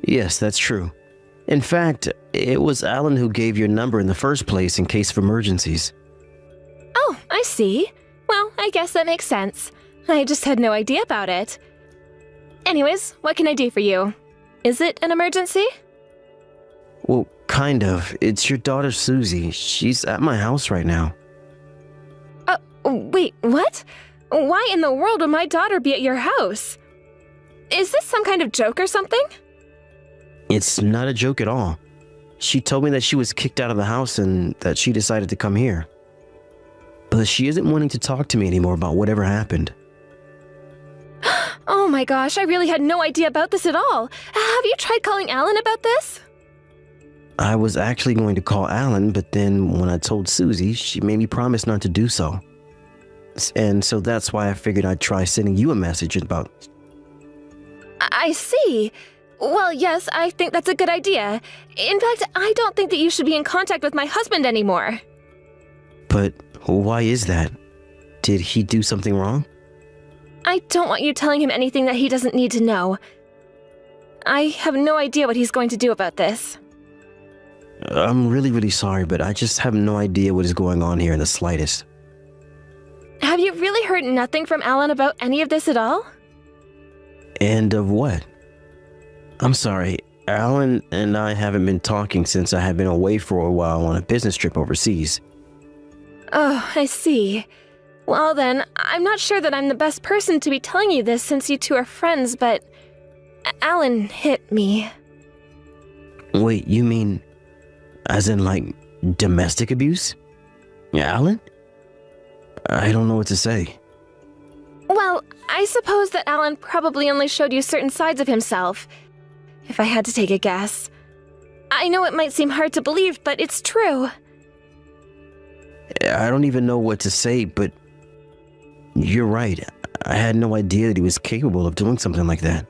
Yes, that's true. In fact, it was Alan who gave your number in the first place in case of emergencies. Oh, I see. Well, I guess that makes sense. I just had no idea about it. Anyways, what can I do for you? Is it an emergency? Well, kind of. It's your daughter Susie. She's at my house right now. Wait, what? Why in the world would my daughter be at your house? Is this some kind of joke or something? It's not a joke at all. She told me that she was kicked out of the house and that she decided to come here. But she isn't wanting to talk to me anymore about whatever happened. Oh my gosh, I really had no idea about this at all. Have you tried calling Alan about this? I was actually going to call Alan, but then when I told Susie, she made me promise not to do so. And so that's why I figured I'd try sending you a message about... I see. Well, yes, I think that's a good idea. In fact, I don't think that you should be in contact with my husband anymore. But why is that? Did he do something wrong? I don't want you telling him anything that he doesn't need to know. I have no idea what he's going to do about this. I'm really sorry, but I just have no idea what is going on here in the slightest. Have you really heard nothing from Alan about any of this at all? And of what? I'm sorry, Alan and I haven't been talking since I have been away for a while on a business trip overseas. Oh, I see. Well then, I'm not sure that I'm the best person to be telling you this since you two are friends, but Alan hit me. Wait, you mean as in like domestic abuse? Alan? I don't know what to say. Well, I suppose that Alan probably only showed you certain sides of himself, if I had to take a guess. I know it might seem hard to believe, but it's true. I don't even know what to say, but you're right. I had no idea that he was capable of doing something like that.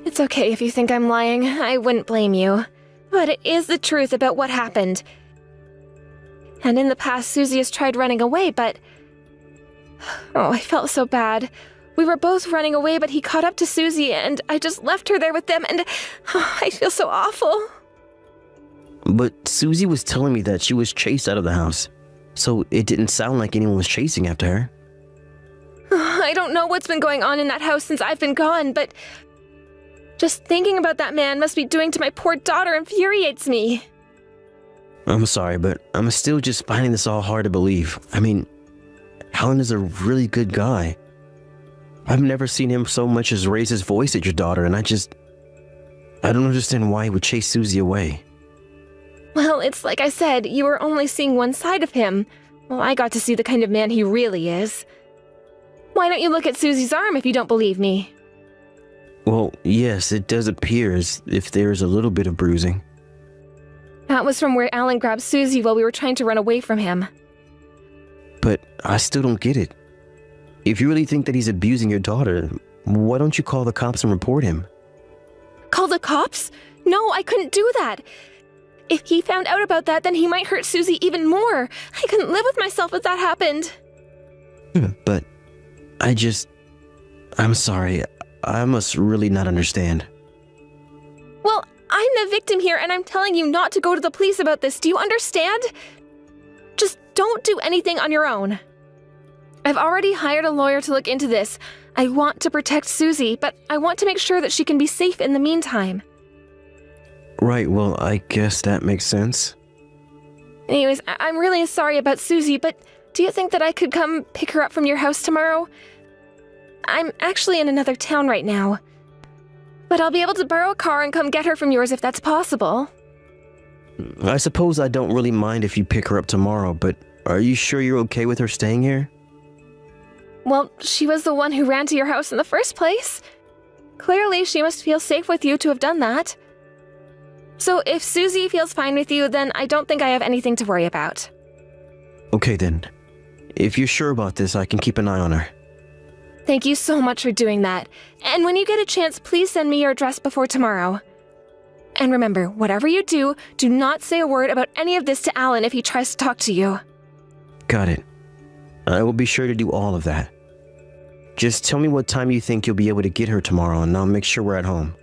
It's okay if you think I'm lying. I wouldn't blame you. But it is the truth about what happened. And in the past, Susie has tried running away, but... Oh, I felt so bad. We were both running away, but he caught up to Susie, and I just left her there with them, and I feel so awful. But Susie was telling me that she was chased out of the house, so it didn't sound like anyone was chasing after her. I don't know what's been going on in that house since I've been gone, but just thinking about that man must be doing to my poor daughter infuriates me. I'm sorry, but I'm still just finding this all hard to believe. I mean, Alan is a really good guy. I've never seen him so much as raise his voice at your daughter, and I don't understand why he would chase Susie away. Well, it's like I said, you were only seeing one side of him. Well, I got to see the kind of man he really is. Why don't you look at Susie's arm if you don't believe me? Well, yes, it does appear as if there is a little bit of bruising. That was from where Alan grabbed Susie while we were trying to run away from him. But I still don't get it. If you really think that he's abusing your daughter, why don't you call the cops and report him? Call the cops? No, I couldn't do that. If he found out about that, then he might hurt Susie even more. I couldn't live with myself if that happened. But I'm sorry. I must really not understand. Well, I'm the victim here, and I'm telling you not to go to the police about this. Do you understand? Just don't do anything on your own. I've already hired a lawyer to look into this. I want to protect Susie, but I want to make sure that she can be safe in the meantime. Right, well, I guess that makes sense. Anyways, I'm really sorry about Susie, but do you think that I could come pick her up from your house tomorrow? I'm actually in another town right now. But I'll be able to borrow a car and come get her from yours if that's possible. I suppose I don't really mind if you pick her up tomorrow, but are you sure you're okay with her staying here? Well, she was the one who ran to your house in the first place. Clearly, she must feel safe with you to have done that. So if Susie feels fine with you, then I don't think I have anything to worry about. Okay then. If you're sure about this, I can keep an eye on her. Thank you so much for doing that. And when you get a chance, please send me your address before tomorrow. And remember, whatever you do not say a word about any of this to Alan if he tries to talk to you. Got it. I will be sure to do all of that. Just tell me what time you think you'll be able to get her tomorrow, and I'll make sure we're at home.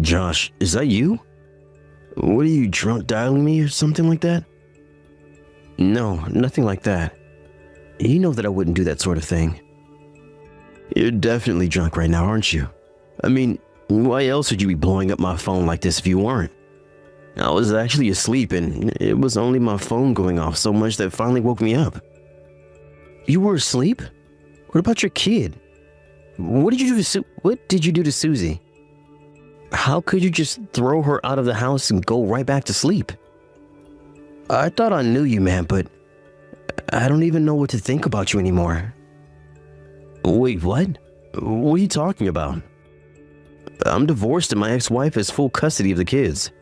Josh, is that you? What are you, drunk dialing me or something like that? No, nothing like that. You know that I wouldn't do that sort of thing. You're definitely drunk right now, aren't you? I mean, why else would you be blowing up my phone like this if you weren't? I was actually asleep and it was only my phone going off so much that finally woke me up. You were asleep? What about your kid? What did you do to Susie? How could you just throw her out of the house and go right back to sleep? I thought I knew you, man, but I don't even know what to think about you anymore. Wait, what? What are you talking about? I'm divorced and my ex-wife has full custody of the kids.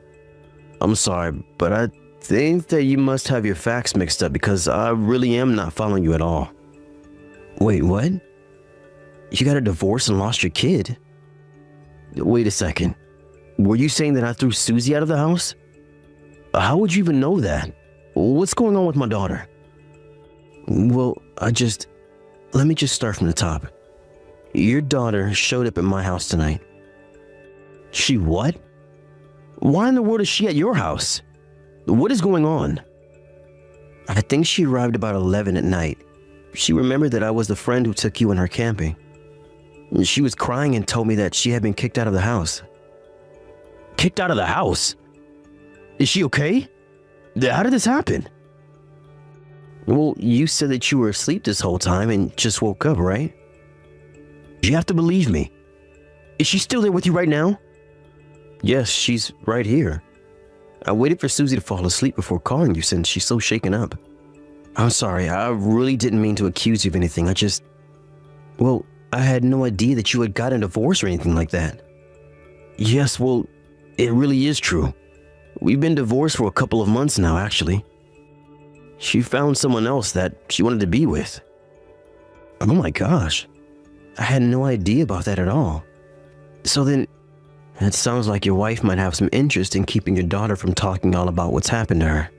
I'm sorry, but I think that you must have your facts mixed up because I really am not following you at all. Wait, what? You got a divorce and lost your kid? Wait a second. Were you saying that I threw Susie out of the house? How would you even know that? What's going on with my daughter? Well, let me just start from the top. Your daughter showed up at my house tonight. She what? Why in the world is she at your house? What is going on? I think she arrived about 11 at night. She remembered that I was the friend who took you and her camping. She was crying and told me that she had been kicked out of the house. Kicked out of the house? Is she okay? How did this happen? Well, you said that you were asleep this whole time and just woke up, right? You have to believe me. Is she still there with you right now? Yes, she's right here. I waited for Susie to fall asleep before calling you since she's so shaken up. I'm sorry, I really didn't mean to accuse you of anything. Well, I had no idea that you had gotten a divorce or anything like that. Yes, well, it really is true. We've been divorced for a couple of months now, actually. She found someone else that she wanted to be with. Oh my gosh. I had no idea about that at all. So then, it sounds like your wife might have some interest in keeping your daughter from talking all about what's happened to her.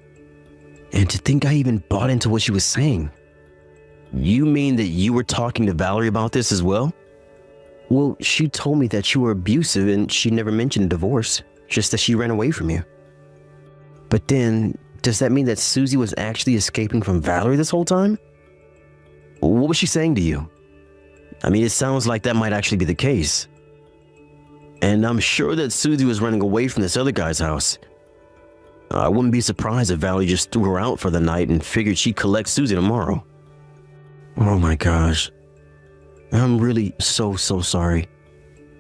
And to think I even bought into what she was saying. You mean that you were talking to Valerie about this as well? Well, she told me that you were abusive and she never mentioned a divorce, just that she ran away from you. But then, does that mean that Susie was actually escaping from Valerie this whole time? What was she saying to you? I mean, it sounds like that might actually be the case. And I'm sure that Susie was running away from this other guy's house. I wouldn't be surprised if Valerie just threw her out for the night and figured she'd collect Susie tomorrow. Oh my gosh. I'm really so sorry.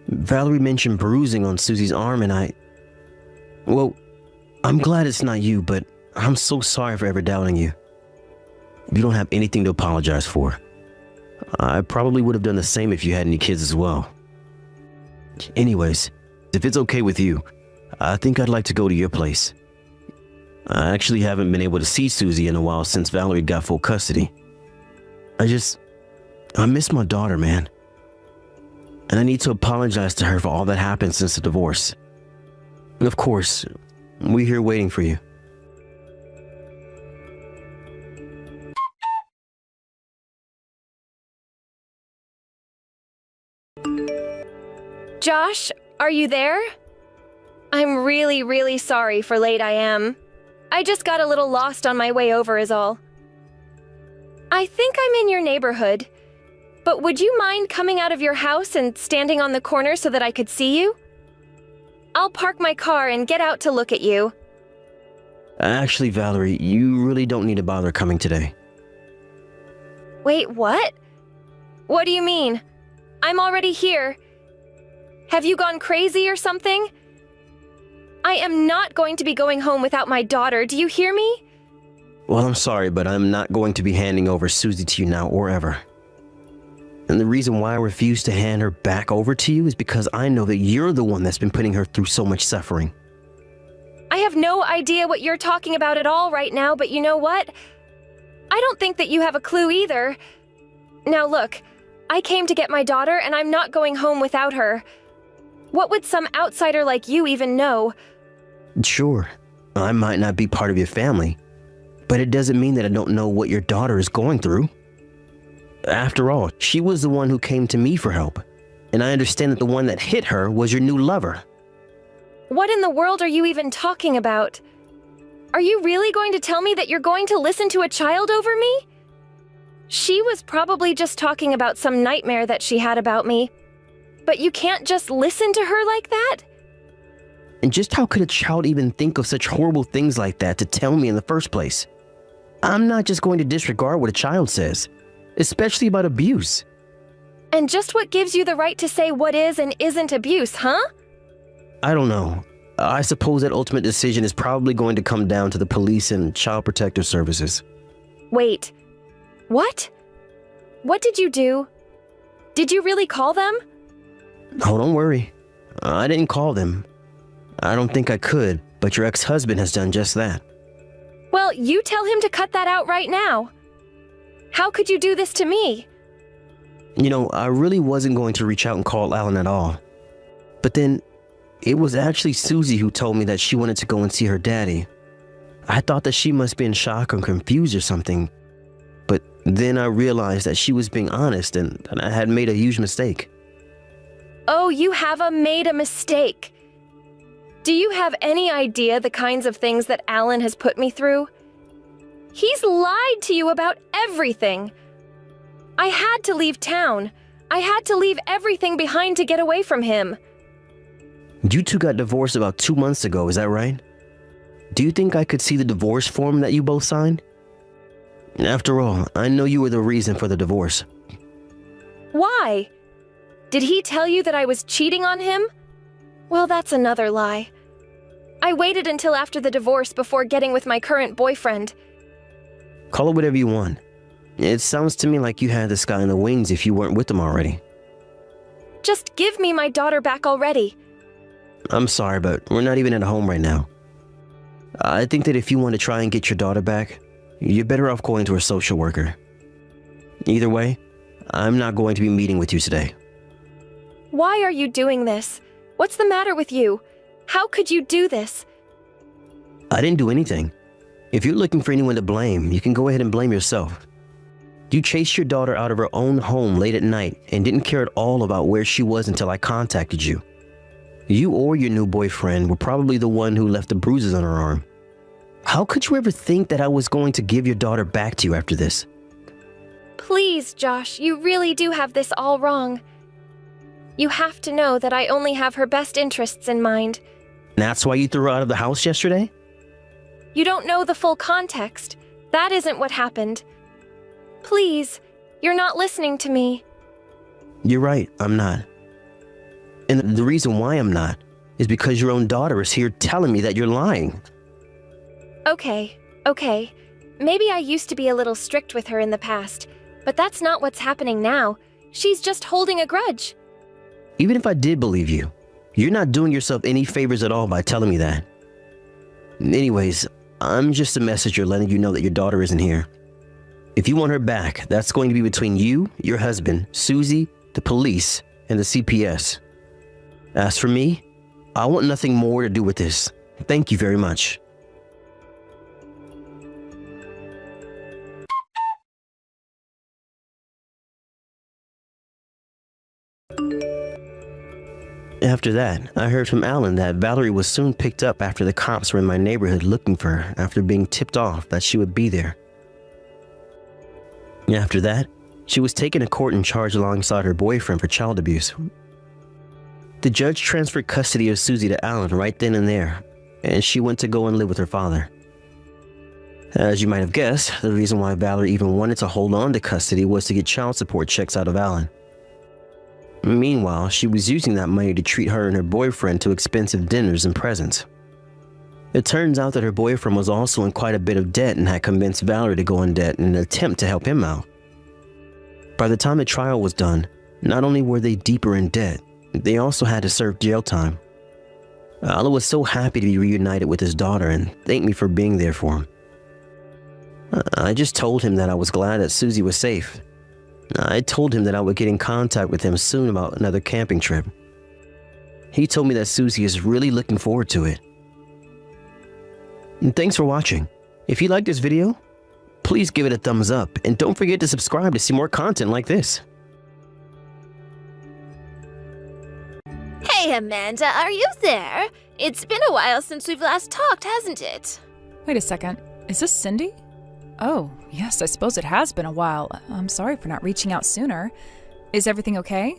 Valerie mentioned bruising on Susie's arm and well, I'm glad it's not you, but I'm so sorry for ever doubting you. You don't have anything to apologize for. I probably would have done the same if you had any kids as well. Anyways, if it's okay with you, I think I'd like to go to your place. I actually haven't been able to see Susie in a while since Valerie got full custody. I miss my daughter, man. And I need to apologize to her for all that happened since the divorce. And of course, we're here waiting for you. Josh, are you there? I'm really sorry for late I am. I just got a little lost on my way over is all. I think I'm in your neighborhood, but would you mind coming out of your house and standing on the corner so that I could see you? I'll park my car and get out to look at you. Actually, Valerie, you really don't need to bother coming today. Wait, what? What do you mean? I'm already here. Have you gone crazy or something? I am not going to be going home without my daughter, do you hear me? Well, I'm sorry, but I'm not going to be handing over Susie to you now or ever. And the reason why I refuse to hand her back over to you is because I know that you're the one that's been putting her through so much suffering. I have no idea what you're talking about at all right now, but you know what? I don't think that you have a clue either. Now look, I came to get my daughter and I'm not going home without her. What would some outsider like you even know? Sure, I might not be part of your family, but it doesn't mean that I don't know what your daughter is going through. After all, she was the one who came to me for help, and I understand that the one that hit her was your new lover. What in the world are you even talking about? Are you really going to tell me that you're going to listen to a child over me? She was probably just talking about some nightmare that she had about me. But you can't just listen to her like that? And just how could a child even think of such horrible things like that to tell me in the first place? I'm not just going to disregard what a child says, especially about abuse. And just what gives you the right to say what is and isn't abuse, huh? I don't know. I suppose that ultimate decision is probably going to come down to the police and child protective services. Wait. What? What did you do? Did you really call them? Oh, don't worry. I didn't call them. I don't think I could, but your ex-husband has done just that. Well, you tell him to cut that out right now. How could you do this to me? You know, I really wasn't going to reach out and call Alan at all. But then, it was actually Susie who told me that she wanted to go and see her daddy. I thought that she must be in shock or confused or something. But then I realized that she was being honest and that I had made a huge mistake. Oh, you have made a mistake. Do you have any idea the kinds of things that Alan has put me through? He's lied to you about everything. I had to leave town. I had to leave everything behind to get away from him. You two got divorced about 2 months ago, is that right? Do you think I could see the divorce form that you both signed? After all, I know you were the reason for the divorce. Why? Did he tell you that I was cheating on him? Well, that's another lie. I waited until after the divorce before getting with my current boyfriend. Call it whatever you want. It sounds to me like you had this guy in the wings if you weren't with him already. Just give me my daughter back already. I'm sorry, but we're not even at home right now. I think that if you want to try and get your daughter back, you're better off going to a social worker. Either way, I'm not going to be meeting with you today. Why are you doing this? What's the matter with you? How could you do this? I didn't do anything. If you're looking for anyone to blame, you can go ahead and blame yourself. You chased your daughter out of her own home late at night and didn't care at all about where she was until I contacted you. You or your new boyfriend were probably the one who left the bruises on her arm. How could you ever think that I was going to give your daughter back to you after this? Please, Josh, you really do have this all wrong. You have to know that I only have her best interests in mind. That's why you threw her out of the house yesterday? You don't know the full context. That isn't what happened. Please, you're not listening to me. You're right, I'm not. And the reason why I'm not is because your own daughter is here telling me that you're lying. Okay. Maybe I used to be a little strict with her in the past, but that's not what's happening now. She's just holding a grudge. Even if I did believe you, you're not doing yourself any favors at all by telling me that. Anyways, I'm just a messenger letting you know that your daughter isn't here. If you want her back, that's going to be between you, your husband, Susie, the police, and the CPS. As for me, I want nothing more to do with this. Thank you very much. After that, I heard from Alan that Valerie was soon picked up after the cops were in my neighborhood looking for her after being tipped off that she would be there. After that, she was taken to court and charged alongside her boyfriend for child abuse. The judge transferred custody of Susie to Alan right then and there, and she went to go and live with her father. As you might have guessed, the reason why Valerie even wanted to hold on to custody was to get child support checks out of Alan. Meanwhile, she was using that money to treat her and her boyfriend to expensive dinners and presents. It turns out that her boyfriend was also in quite a bit of debt and had convinced Valerie to go in debt in an attempt to help him out. By the time the trial was done, not only were they deeper in debt, they also had to serve jail time. Ala was so happy to be reunited with his daughter and thanked me for being there for him. I just told him that I was glad that Susie was safe. I told him that I would get in contact with him soon about another camping trip. He told me that Susie is really looking forward to it. And thanks for watching. If you liked this video, please give it a thumbs up and don't forget to subscribe to see more content like this. Hey, Amanda, are you there? It's been a while since we've last talked, hasn't it? Wait a second. Is this Cindy? Oh, yes, I suppose it has been a while. I'm sorry for not reaching out sooner. Is everything okay?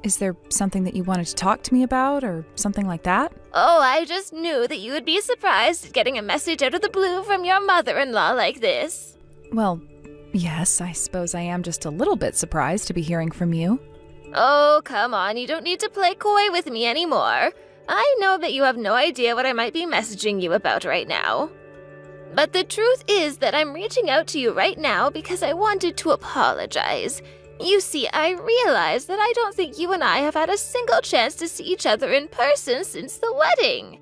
Is there something that you wanted to talk to me about or something like that? Oh, I just knew that you would be surprised at getting a message out of the blue from your mother-in-law like this. Well, yes, I suppose I am just a little bit surprised to be hearing from you. Oh, come on, you don't need to play coy with me anymore. I know that you have no idea what I might be messaging you about right now. But the truth is that I'm reaching out to you right now because I wanted to apologize. You see, I realize that I don't think you and I have had a single chance to see each other in person since the wedding.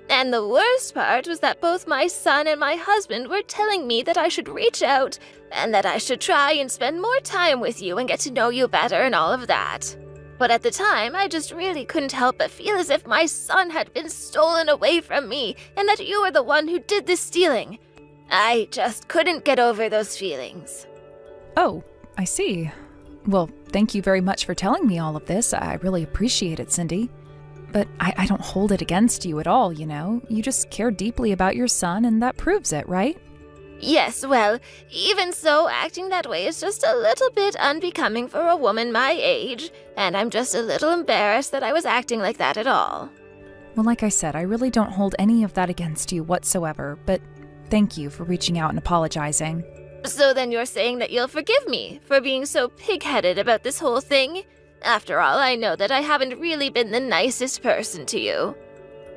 And the worst part was that both my son and my husband were telling me that I should reach out and that I should try and spend more time with you and get to know you better and all of that. But at the time, I just really couldn't help but feel as if my son had been stolen away from me and that you were the one who did the stealing. I just couldn't get over those feelings. Oh, I see. Well, thank you very much for telling me all of this. I really appreciate it, Cindy. But I don't hold it against you at all, you know. You just care deeply about your son, and that proves it, right? Yes, well, even so, acting that way is just a little bit unbecoming for a woman my age, and I'm just a little embarrassed that I was acting like that at all. Well, like I said, I really don't hold any of that against you whatsoever, but thank you for reaching out and apologizing. So then you're saying that you'll forgive me for being so pig-headed about this whole thing? After all, I know that I haven't really been the nicest person to you.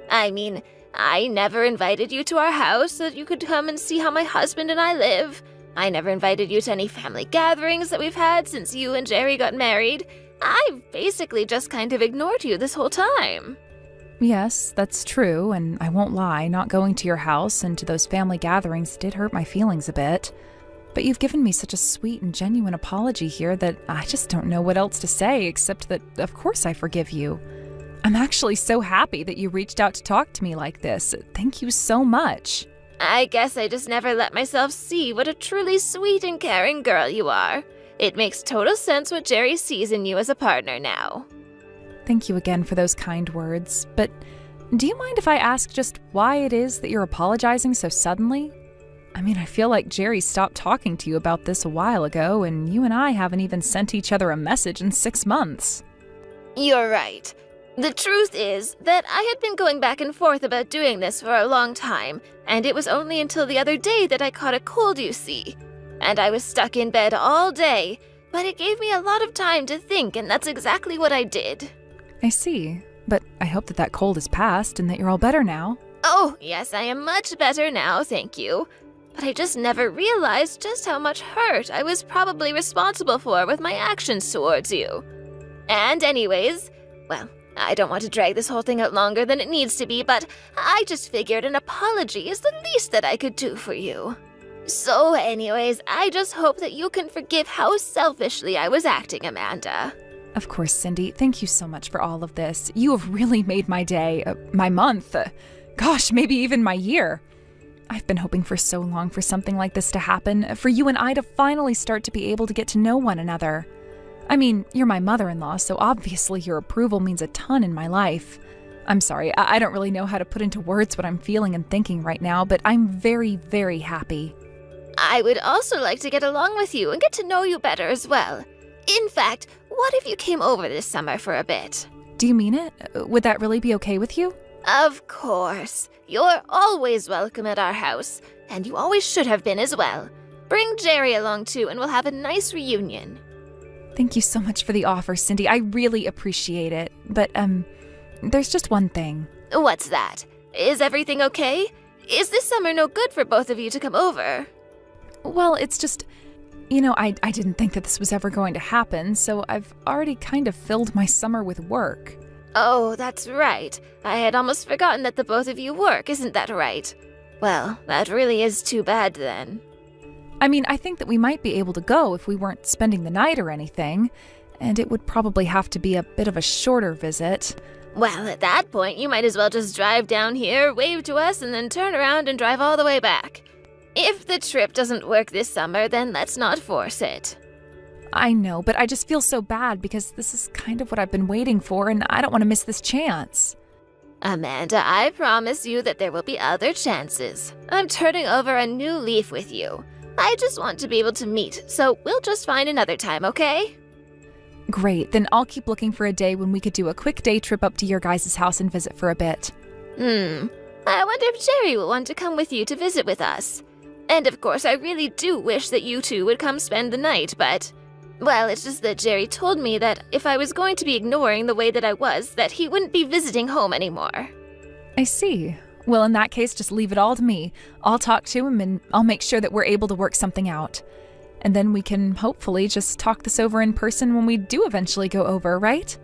I mean, I never invited you to our house so that you could come and see how my husband and I live. I never invited you to any family gatherings that we've had since you and Jerry got married. I've basically just kind of ignored you this whole time. Yes, that's true, and I won't lie, not going to your house and to those family gatherings did hurt my feelings a bit. But you've given me such a sweet and genuine apology here that I just don't know what else to say except that, of course, I forgive you. I'm actually so happy that you reached out to talk to me like this. Thank you so much. I guess I just never let myself see what a truly sweet and caring girl you are. It makes total sense what Jerry sees in you as a partner now. Thank you again for those kind words, but do you mind if I ask just why it is that you're apologizing so suddenly? I mean, I feel like Jerry stopped talking to you about this a while ago, and you and I haven't even sent each other a message in 6 months. You're right. The truth is that I had been going back and forth about doing this for a long time, and it was only until the other day that I caught a cold, you see. And I was stuck in bed all day, but it gave me a lot of time to think, and that's exactly what I did. I see, but I hope that that cold is past and that you're all better now. Oh, yes, I am much better now, thank you. But I just never realized just how much hurt I was probably responsible for with my actions towards you. And anyways, well, I don't want to drag this whole thing out longer than it needs to be, but I just figured an apology is the least that I could do for you. So anyways, I just hope that you can forgive how selfishly I was acting, Amanda. Of course, Cindy. Thank you so much for all of this. You have really made my day, my month, gosh, maybe even my year. I've been hoping for so long for something like this to happen, for you and I to finally start to be able to get to know one another. I mean, you're my mother-in-law, so obviously your approval means a ton in my life. I'm sorry, I don't really know how to put into words what I'm feeling and thinking right now, but I'm very, very happy. I would also like to get along with you and get to know you better as well. In fact, what if you came over this summer for a bit? Do you mean it? Would that really be okay with you? Of course. You're always welcome at our house, and you always should have been as well. Bring Jerry along too, and we'll have a nice reunion. Thank you so much for the offer, Cindy. I really appreciate it. But, there's just one thing. What's that? Is everything okay? Is this summer no good for both of you to come over? Well, it's just, I didn't think that this was ever going to happen, so I've already kind of filled my summer with work. Oh, that's right. I had almost forgotten that the both of you work, isn't that right? Well, that really is too bad then. I mean, I think that we might be able to go if we weren't spending the night or anything, and it would probably have to be a bit of a shorter visit. Well, at that point, you might as well just drive down here, wave to us, and then turn around and drive all the way back. If the trip doesn't work this summer, then let's not force it. I know, but I just feel so bad because this is kind of what I've been waiting for, and I don't want to miss this chance. Amanda, I promise you that there will be other chances. I'm turning over a new leaf with you. I just want to be able to meet, so we'll just find another time, okay? Great, then I'll keep looking for a day when we could do a quick day trip up to your guys' house and visit for a bit. I wonder if Jerry will want to come with you to visit with us. And of course, I really do wish that you two would come spend the night, but... Well, it's just that Jerry told me that if I was going to be ignoring the way that I was, that he wouldn't be visiting home anymore. I see. Well, in that case, just leave it all to me. I'll talk to him and I'll make sure that we're able to work something out. And then we can hopefully just talk this over in person when we do eventually go over, right?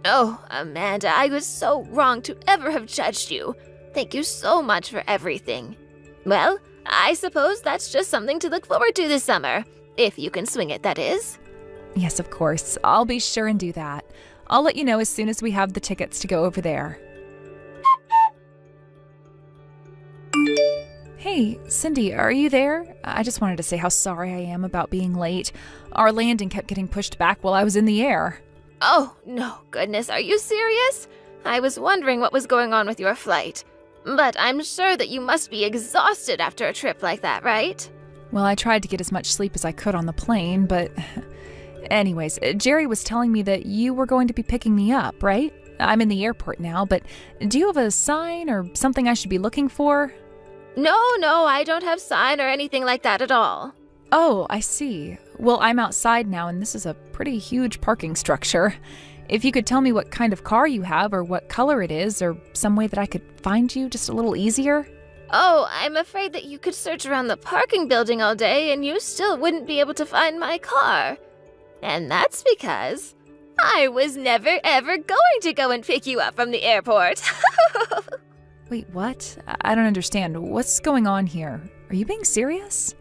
Oh, Amanda, I was so wrong to ever have judged you. Thank you so much for everything. Well, I suppose that's just something to look forward to this summer. If you can swing it, that is. Yes, of course. I'll be sure and do that. I'll let you know as soon as we have the tickets to go over there. Hey, Cindy, are you there? I just wanted to say how sorry I am about being late. Our landing kept getting pushed back while I was in the air. Oh, no, goodness, are you serious? I was wondering what was going on with your flight. But I'm sure that you must be exhausted after a trip like that, right? Well, I tried to get as much sleep as I could on the plane, but... Anyways, Jerry was telling me that you were going to be picking me up, right? I'm in the airport now, but do you have a sign or something I should be looking for? No, I don't have sign or anything like that at all. Oh, I see. Well, I'm outside now, and this is a pretty huge parking structure. If you could tell me what kind of car you have or what color it is, or some way that I could find you just a little easier. Oh, I'm afraid that you could search around the parking building all day and you still wouldn't be able to find my car. And that's because I was never ever going to go and pick you up from the airport. Wait, what? I don't understand. What's going on here? Are you being serious?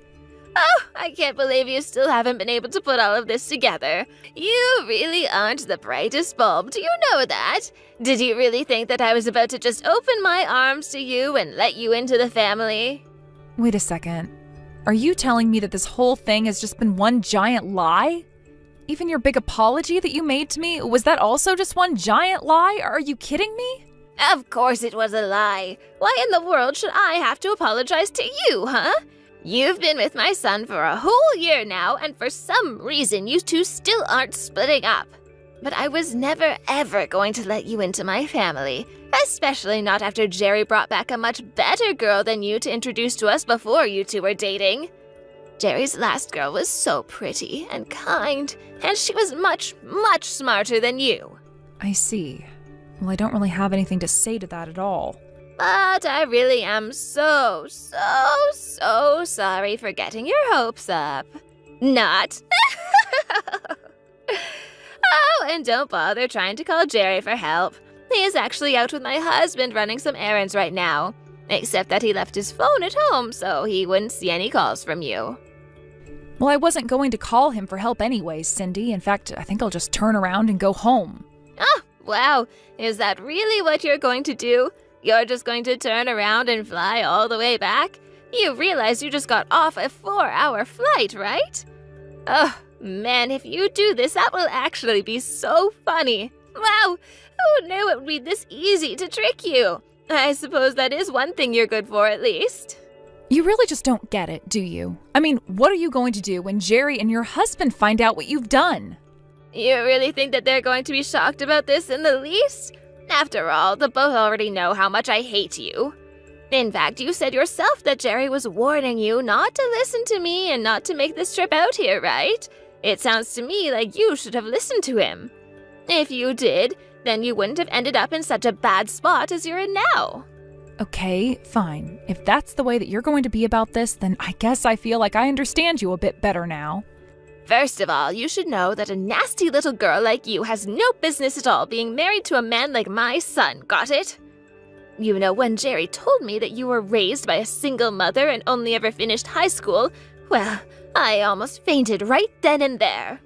Oh, I can't believe you still haven't been able to put all of this together. You really aren't the brightest bulb, do you know that? Did you really think that I was about to just open my arms to you and let you into the family? Wait a second. Are you telling me that this whole thing has just been one giant lie? Even your big apology that you made to me, was that also just one giant lie? Are you kidding me? Of course it was a lie. Why in the world should I have to apologize to you, huh? You've been with my son for a whole year now, and for some reason you two still aren't splitting up. But I was never ever going to let you into my family, especially not after Jerry brought back a much better girl than you to introduce to us before you two were dating. Jerry's last girl was so pretty and kind, and she was much, much smarter than you. I see. Well, I don't really have anything to say to that at all. But I really am so sorry for getting your hopes up. Not. Oh, and don't bother trying to call Jerry for help. He is actually out with my husband running some errands right now. Except that he left his phone at home, so he wouldn't see any calls from you. Well, I wasn't going to call him for help anyways, Cindy. In fact, I think I'll just turn around and go home. Oh, wow. Is that really what you're going to do? You're just going to turn around and fly all the way back? You realize you just got off a 4-hour flight, right? Oh, man, if you do this, that will actually be so funny. Wow, who knew it would be this easy to trick you? I suppose that is one thing you're good for, at least. You really just don't get it, do you? I mean, what are you going to do when Jerry and your husband find out what you've done? You really think that they're going to be shocked about this in the least? After all, they both already know how much I hate you. In fact, you said yourself that Jerry was warning you not to listen to me and not to make this trip out here, right? It sounds to me like you should have listened to him. If you did, then you wouldn't have ended up in such a bad spot as you're in now. Okay, fine. If that's the way that you're going to be about this, then I guess I feel like I understand you a bit better now. First of all, you should know that a nasty little girl like you has no business at all being married to a man like my son, got it? You know, when Jerry told me that you were raised by a single mother and only ever finished high school, well, I almost fainted right then and there.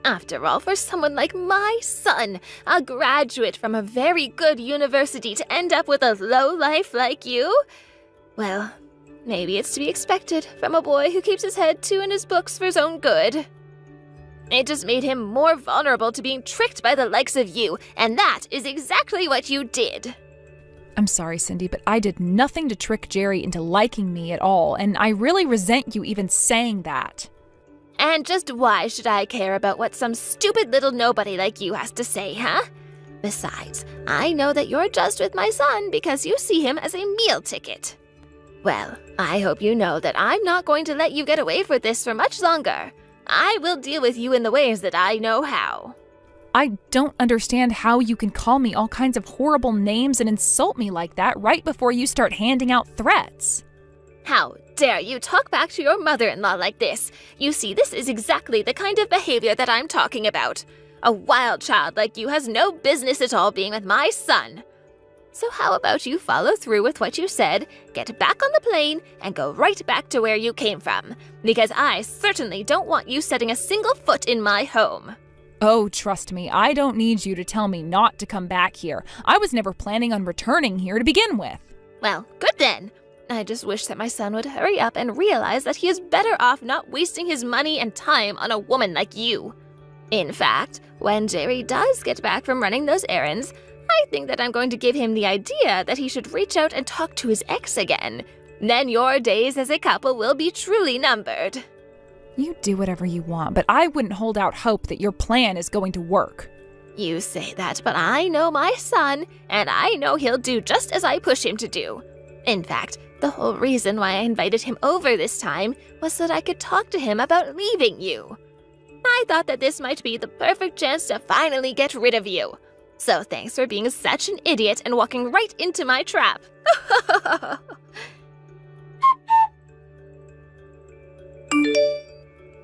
After all, for someone like my son, a graduate from a very good university, to end up with a lowlife like you, well, maybe it's to be expected from a boy who keeps his head too in his books for his own good. It just made him more vulnerable to being tricked by the likes of you, and that is exactly what you did. I'm sorry, Cindy, but I did nothing to trick Jerry into liking me at all, and I really resent you even saying that. And just why should I care about what some stupid little nobody like you has to say, huh? Besides, I know that you're just with my son because you see him as a meal ticket. Well, I hope you know that I'm not going to let you get away with this for much longer. I will deal with you in the ways that I know how. I don't understand how you can call me all kinds of horrible names and insult me like that right before you start handing out threats. How dare you talk back to your mother-in-law like this? You see, this is exactly the kind of behavior that I'm talking about. A wild child like you has no business at all being with my son. So how about you follow through with what you said, get back on the plane, and go right back to where you came from? Because I certainly don't want you setting a single foot in my home. Oh, trust me, I don't need you to tell me not to come back here. I was never planning on returning here to begin with. Well, good then. I just wish that my son would hurry up and realize that he is better off not wasting his money and time on a woman like you. In fact, when Jerry does get back from running those errands, I think that I'm going to give him the idea that he should reach out and talk to his ex again. Then your days as a couple will be truly numbered. You do whatever you want, but I wouldn't hold out hope that your plan is going to work. You say that, but I know my son, and I know he'll do just as I push him to do. In fact, the whole reason why I invited him over this time was so that I could talk to him about leaving you. I thought that this might be the perfect chance to finally get rid of you. So thanks for being such an idiot and walking right into my trap.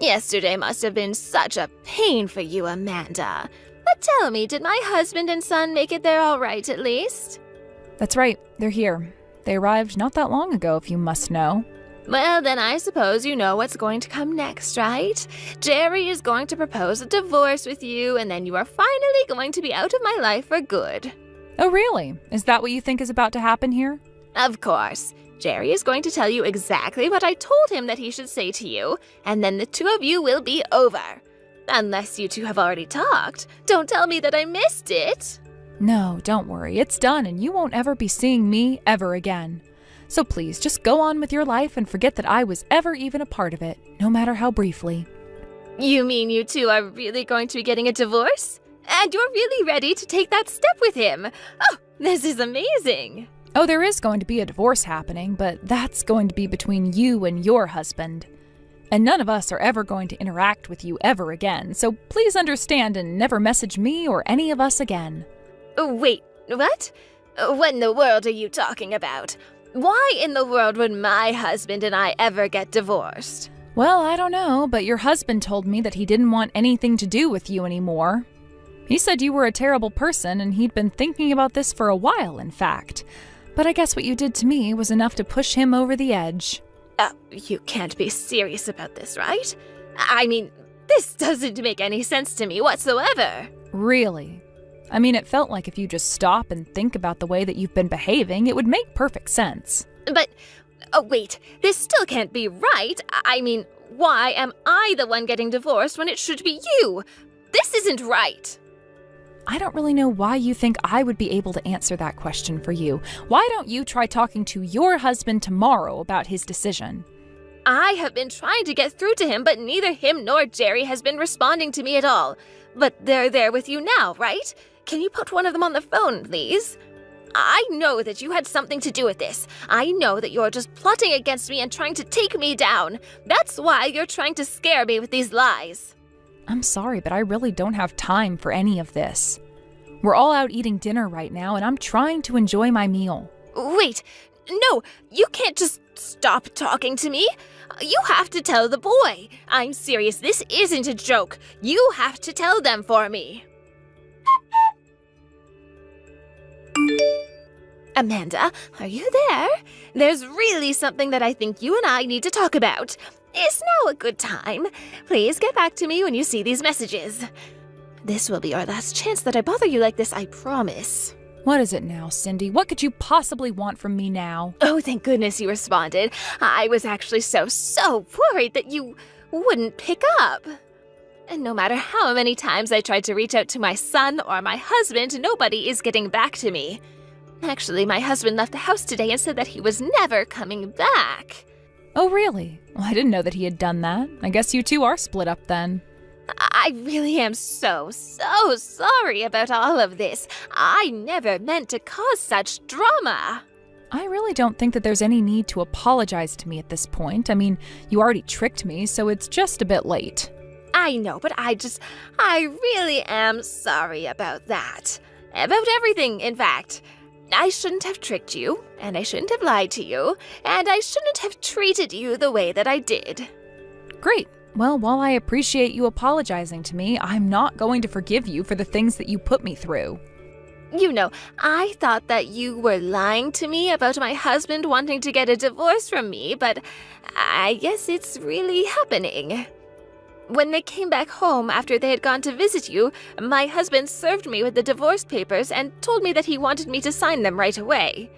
Yesterday must have been such a pain for you, Amanda. But tell me, did my husband and son make it there all right at least? That's right, they're here. They arrived not that long ago, if you must know. Well, then I suppose you know what's going to come next, right? Jerry is going to propose a divorce with you, and then you are finally going to be out of my life for good. Oh, really? Is that what you think is about to happen here? Of course. Jerry is going to tell you exactly what I told him that he should say to you, and then the two of you will be over. Unless you two have already talked. Don't tell me that I missed it. No, don't worry. It's done, and you won't ever be seeing me ever again. So please, just go on with your life and forget that I was ever even a part of it, no matter how briefly. You mean you two are really going to be getting a divorce? And you're really ready to take that step with him? Oh, this is amazing. Oh, there is going to be a divorce happening, but that's going to be between you and your husband. And none of us are ever going to interact with you ever again, so please understand and never message me or any of us again. Wait, what? What in the world are you talking about? Why in the world would my husband and I ever get divorced? Well, I don't know, but your husband told me that he didn't want anything to do with you anymore. He said you were a terrible person, and he'd been thinking about this for a while, in fact. But I guess what you did to me was enough to push him over the edge. You can't be serious about this, right? I mean, this doesn't make any sense to me whatsoever. Really? I mean, it felt like if you just stop and think about the way that you've been behaving, it would make perfect sense. But, wait, this still can't be right. I mean, why am I the one getting divorced when it should be you? This isn't right. I don't really know why you think I would be able to answer that question for you. Why don't you try talking to your husband tomorrow about his decision? I have been trying to get through to him, but neither him nor Jerry has been responding to me at all. But they're there with you now, right? Can you put one of them on the phone, please? I know that you had something to do with this. I know that you're just plotting against me and trying to take me down. That's why you're trying to scare me with these lies. I'm sorry, but I really don't have time for any of this. We're all out eating dinner right now, and I'm trying to enjoy my meal. Wait, no, you can't just stop talking to me. You have to tell the boy. I'm serious, this isn't a joke. You have to tell them for me. Amanda, are you there? There's really something that I think you and I need to talk about. Is now a good time? Please get back to me when you see these messages. This will be our last chance that I bother you like this, I promise. What is it now, Cindy? What could you possibly want from me now? Oh, thank goodness you responded. I was actually so worried that you wouldn't pick up. And no matter how many times I tried to reach out to my son or my husband, nobody is getting back to me. Actually, my husband left the house today and said that he was never coming back. Oh, really? Well, I didn't know that he had done that. I guess you two are split up then. I really am so sorry about all of this. I never meant to cause such drama. I really don't think that there's any need to apologize to me at this point. I mean, you already tricked me, so it's just a bit late. I know, but I really am sorry about that. About everything, in fact. I shouldn't have tricked you, and I shouldn't have lied to you, and I shouldn't have treated you the way that I did. Great. Well, while I appreciate you apologizing to me, I'm not going to forgive you for the things that you put me through. You know, I thought that you were lying to me about my husband wanting to get a divorce from me, but I guess it's really happening. When they came back home after they had gone to visit you, my husband served me with the divorce papers and told me that he wanted me to sign them right away.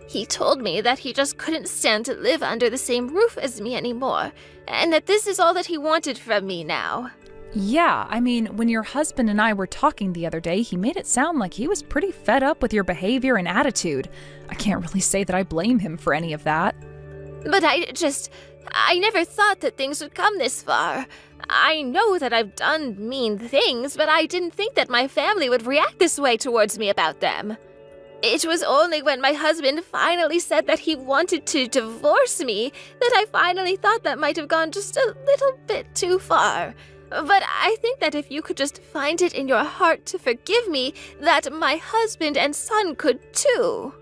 He told me that he just couldn't stand to live under the same roof as me anymore, and that this is all that he wanted from me now. Yeah, I mean, when your husband and I were talking the other day, he made it sound like he was pretty fed up with your behavior and attitude. I can't really say that I blame him for any of that. But I never thought that things would come this far. I know that I've done mean things, but I didn't think that my family would react this way towards me about them. It was only when my husband finally said that he wanted to divorce me that I finally thought that might have gone just a little bit too far. But I think that if you could just find it in your heart to forgive me, that my husband and son could too.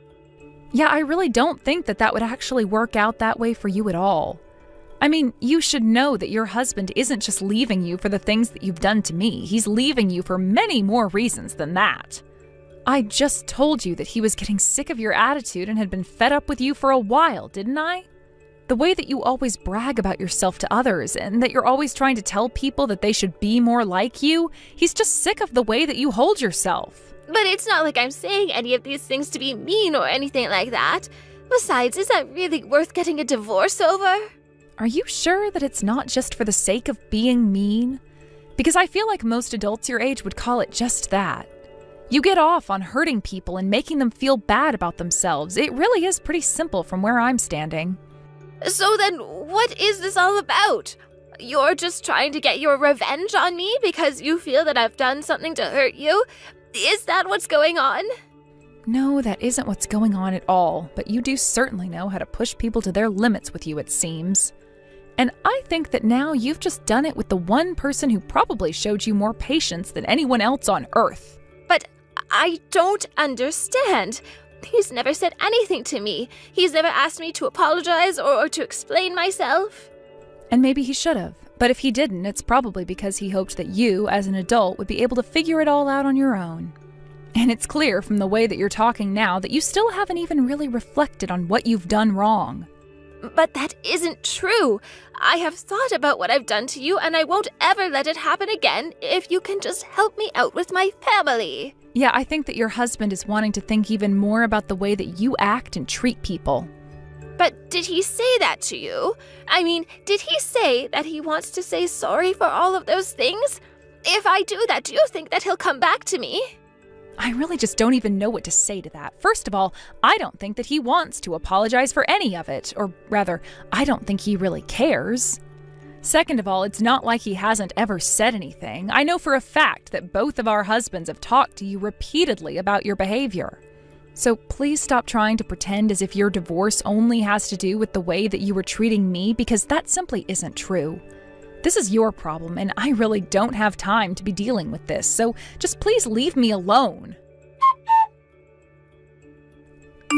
Yeah, I really don't think that would actually work out that way for you at all. I mean, you should know that your husband isn't just leaving you for the things that you've done to me. He's leaving you for many more reasons than that. I just told you that he was getting sick of your attitude and had been fed up with you for a while, didn't I? The way that you always brag about yourself to others and that you're always trying to tell people that they should be more like you, he's just sick of the way that you hold yourself. But it's not like I'm saying any of these things to be mean or anything like that. Besides, is that really worth getting a divorce over? Are you sure that it's not just for the sake of being mean? Because I feel like most adults your age would call it just that. You get off on hurting people and making them feel bad about themselves. It really is pretty simple from where I'm standing. So then, what is this all about? You're just trying to get your revenge on me because you feel that I've done something to hurt you? Is that what's going on? No, that isn't what's going on at all, but you do certainly know how to push people to their limits with you, it seems. And I think that now you've just done it with the one person who probably showed you more patience than anyone else on Earth. But I don't understand. He's never said anything to me. He's never asked me to apologize or to explain myself. And maybe he should have. But if he didn't, it's probably because he hoped that you, as an adult, would be able to figure it all out on your own. And it's clear from the way that you're talking now that you still haven't even really reflected on what you've done wrong. But that isn't true. I have thought about what I've done to you, and I won't ever let it happen again if you can just help me out with my family. Yeah, I think that your husband is wanting to think even more about the way that you act and treat people. But did he say that to you? I mean, did he say that he wants to say sorry for all of those things? If I do that, do you think that he'll come back to me? I really just don't even know what to say to that. First of all, I don't think that he wants to apologize for any of it. Or rather, I don't think he really cares. Second of all, it's not like he hasn't ever said anything. I know for a fact that both of our husbands have talked to you repeatedly about your behavior. So please stop trying to pretend as if your divorce only has to do with the way that you were treating me, because that simply isn't true. This is your problem, and I really don't have time to be dealing with this, so just please leave me alone.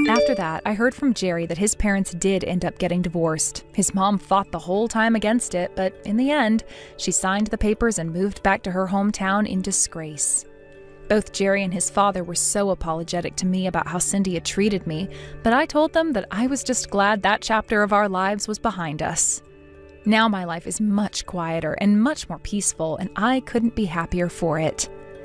After that, I heard from Jerry that his parents did end up getting divorced. His mom fought the whole time against it, but in the end, she signed the papers and moved back to her hometown in disgrace. Both Jerry and his father were so apologetic to me about how Cindy had treated me, but I told them that I was just glad that chapter of our lives was behind us. Now my life is much quieter and much more peaceful, and I couldn't be happier for it.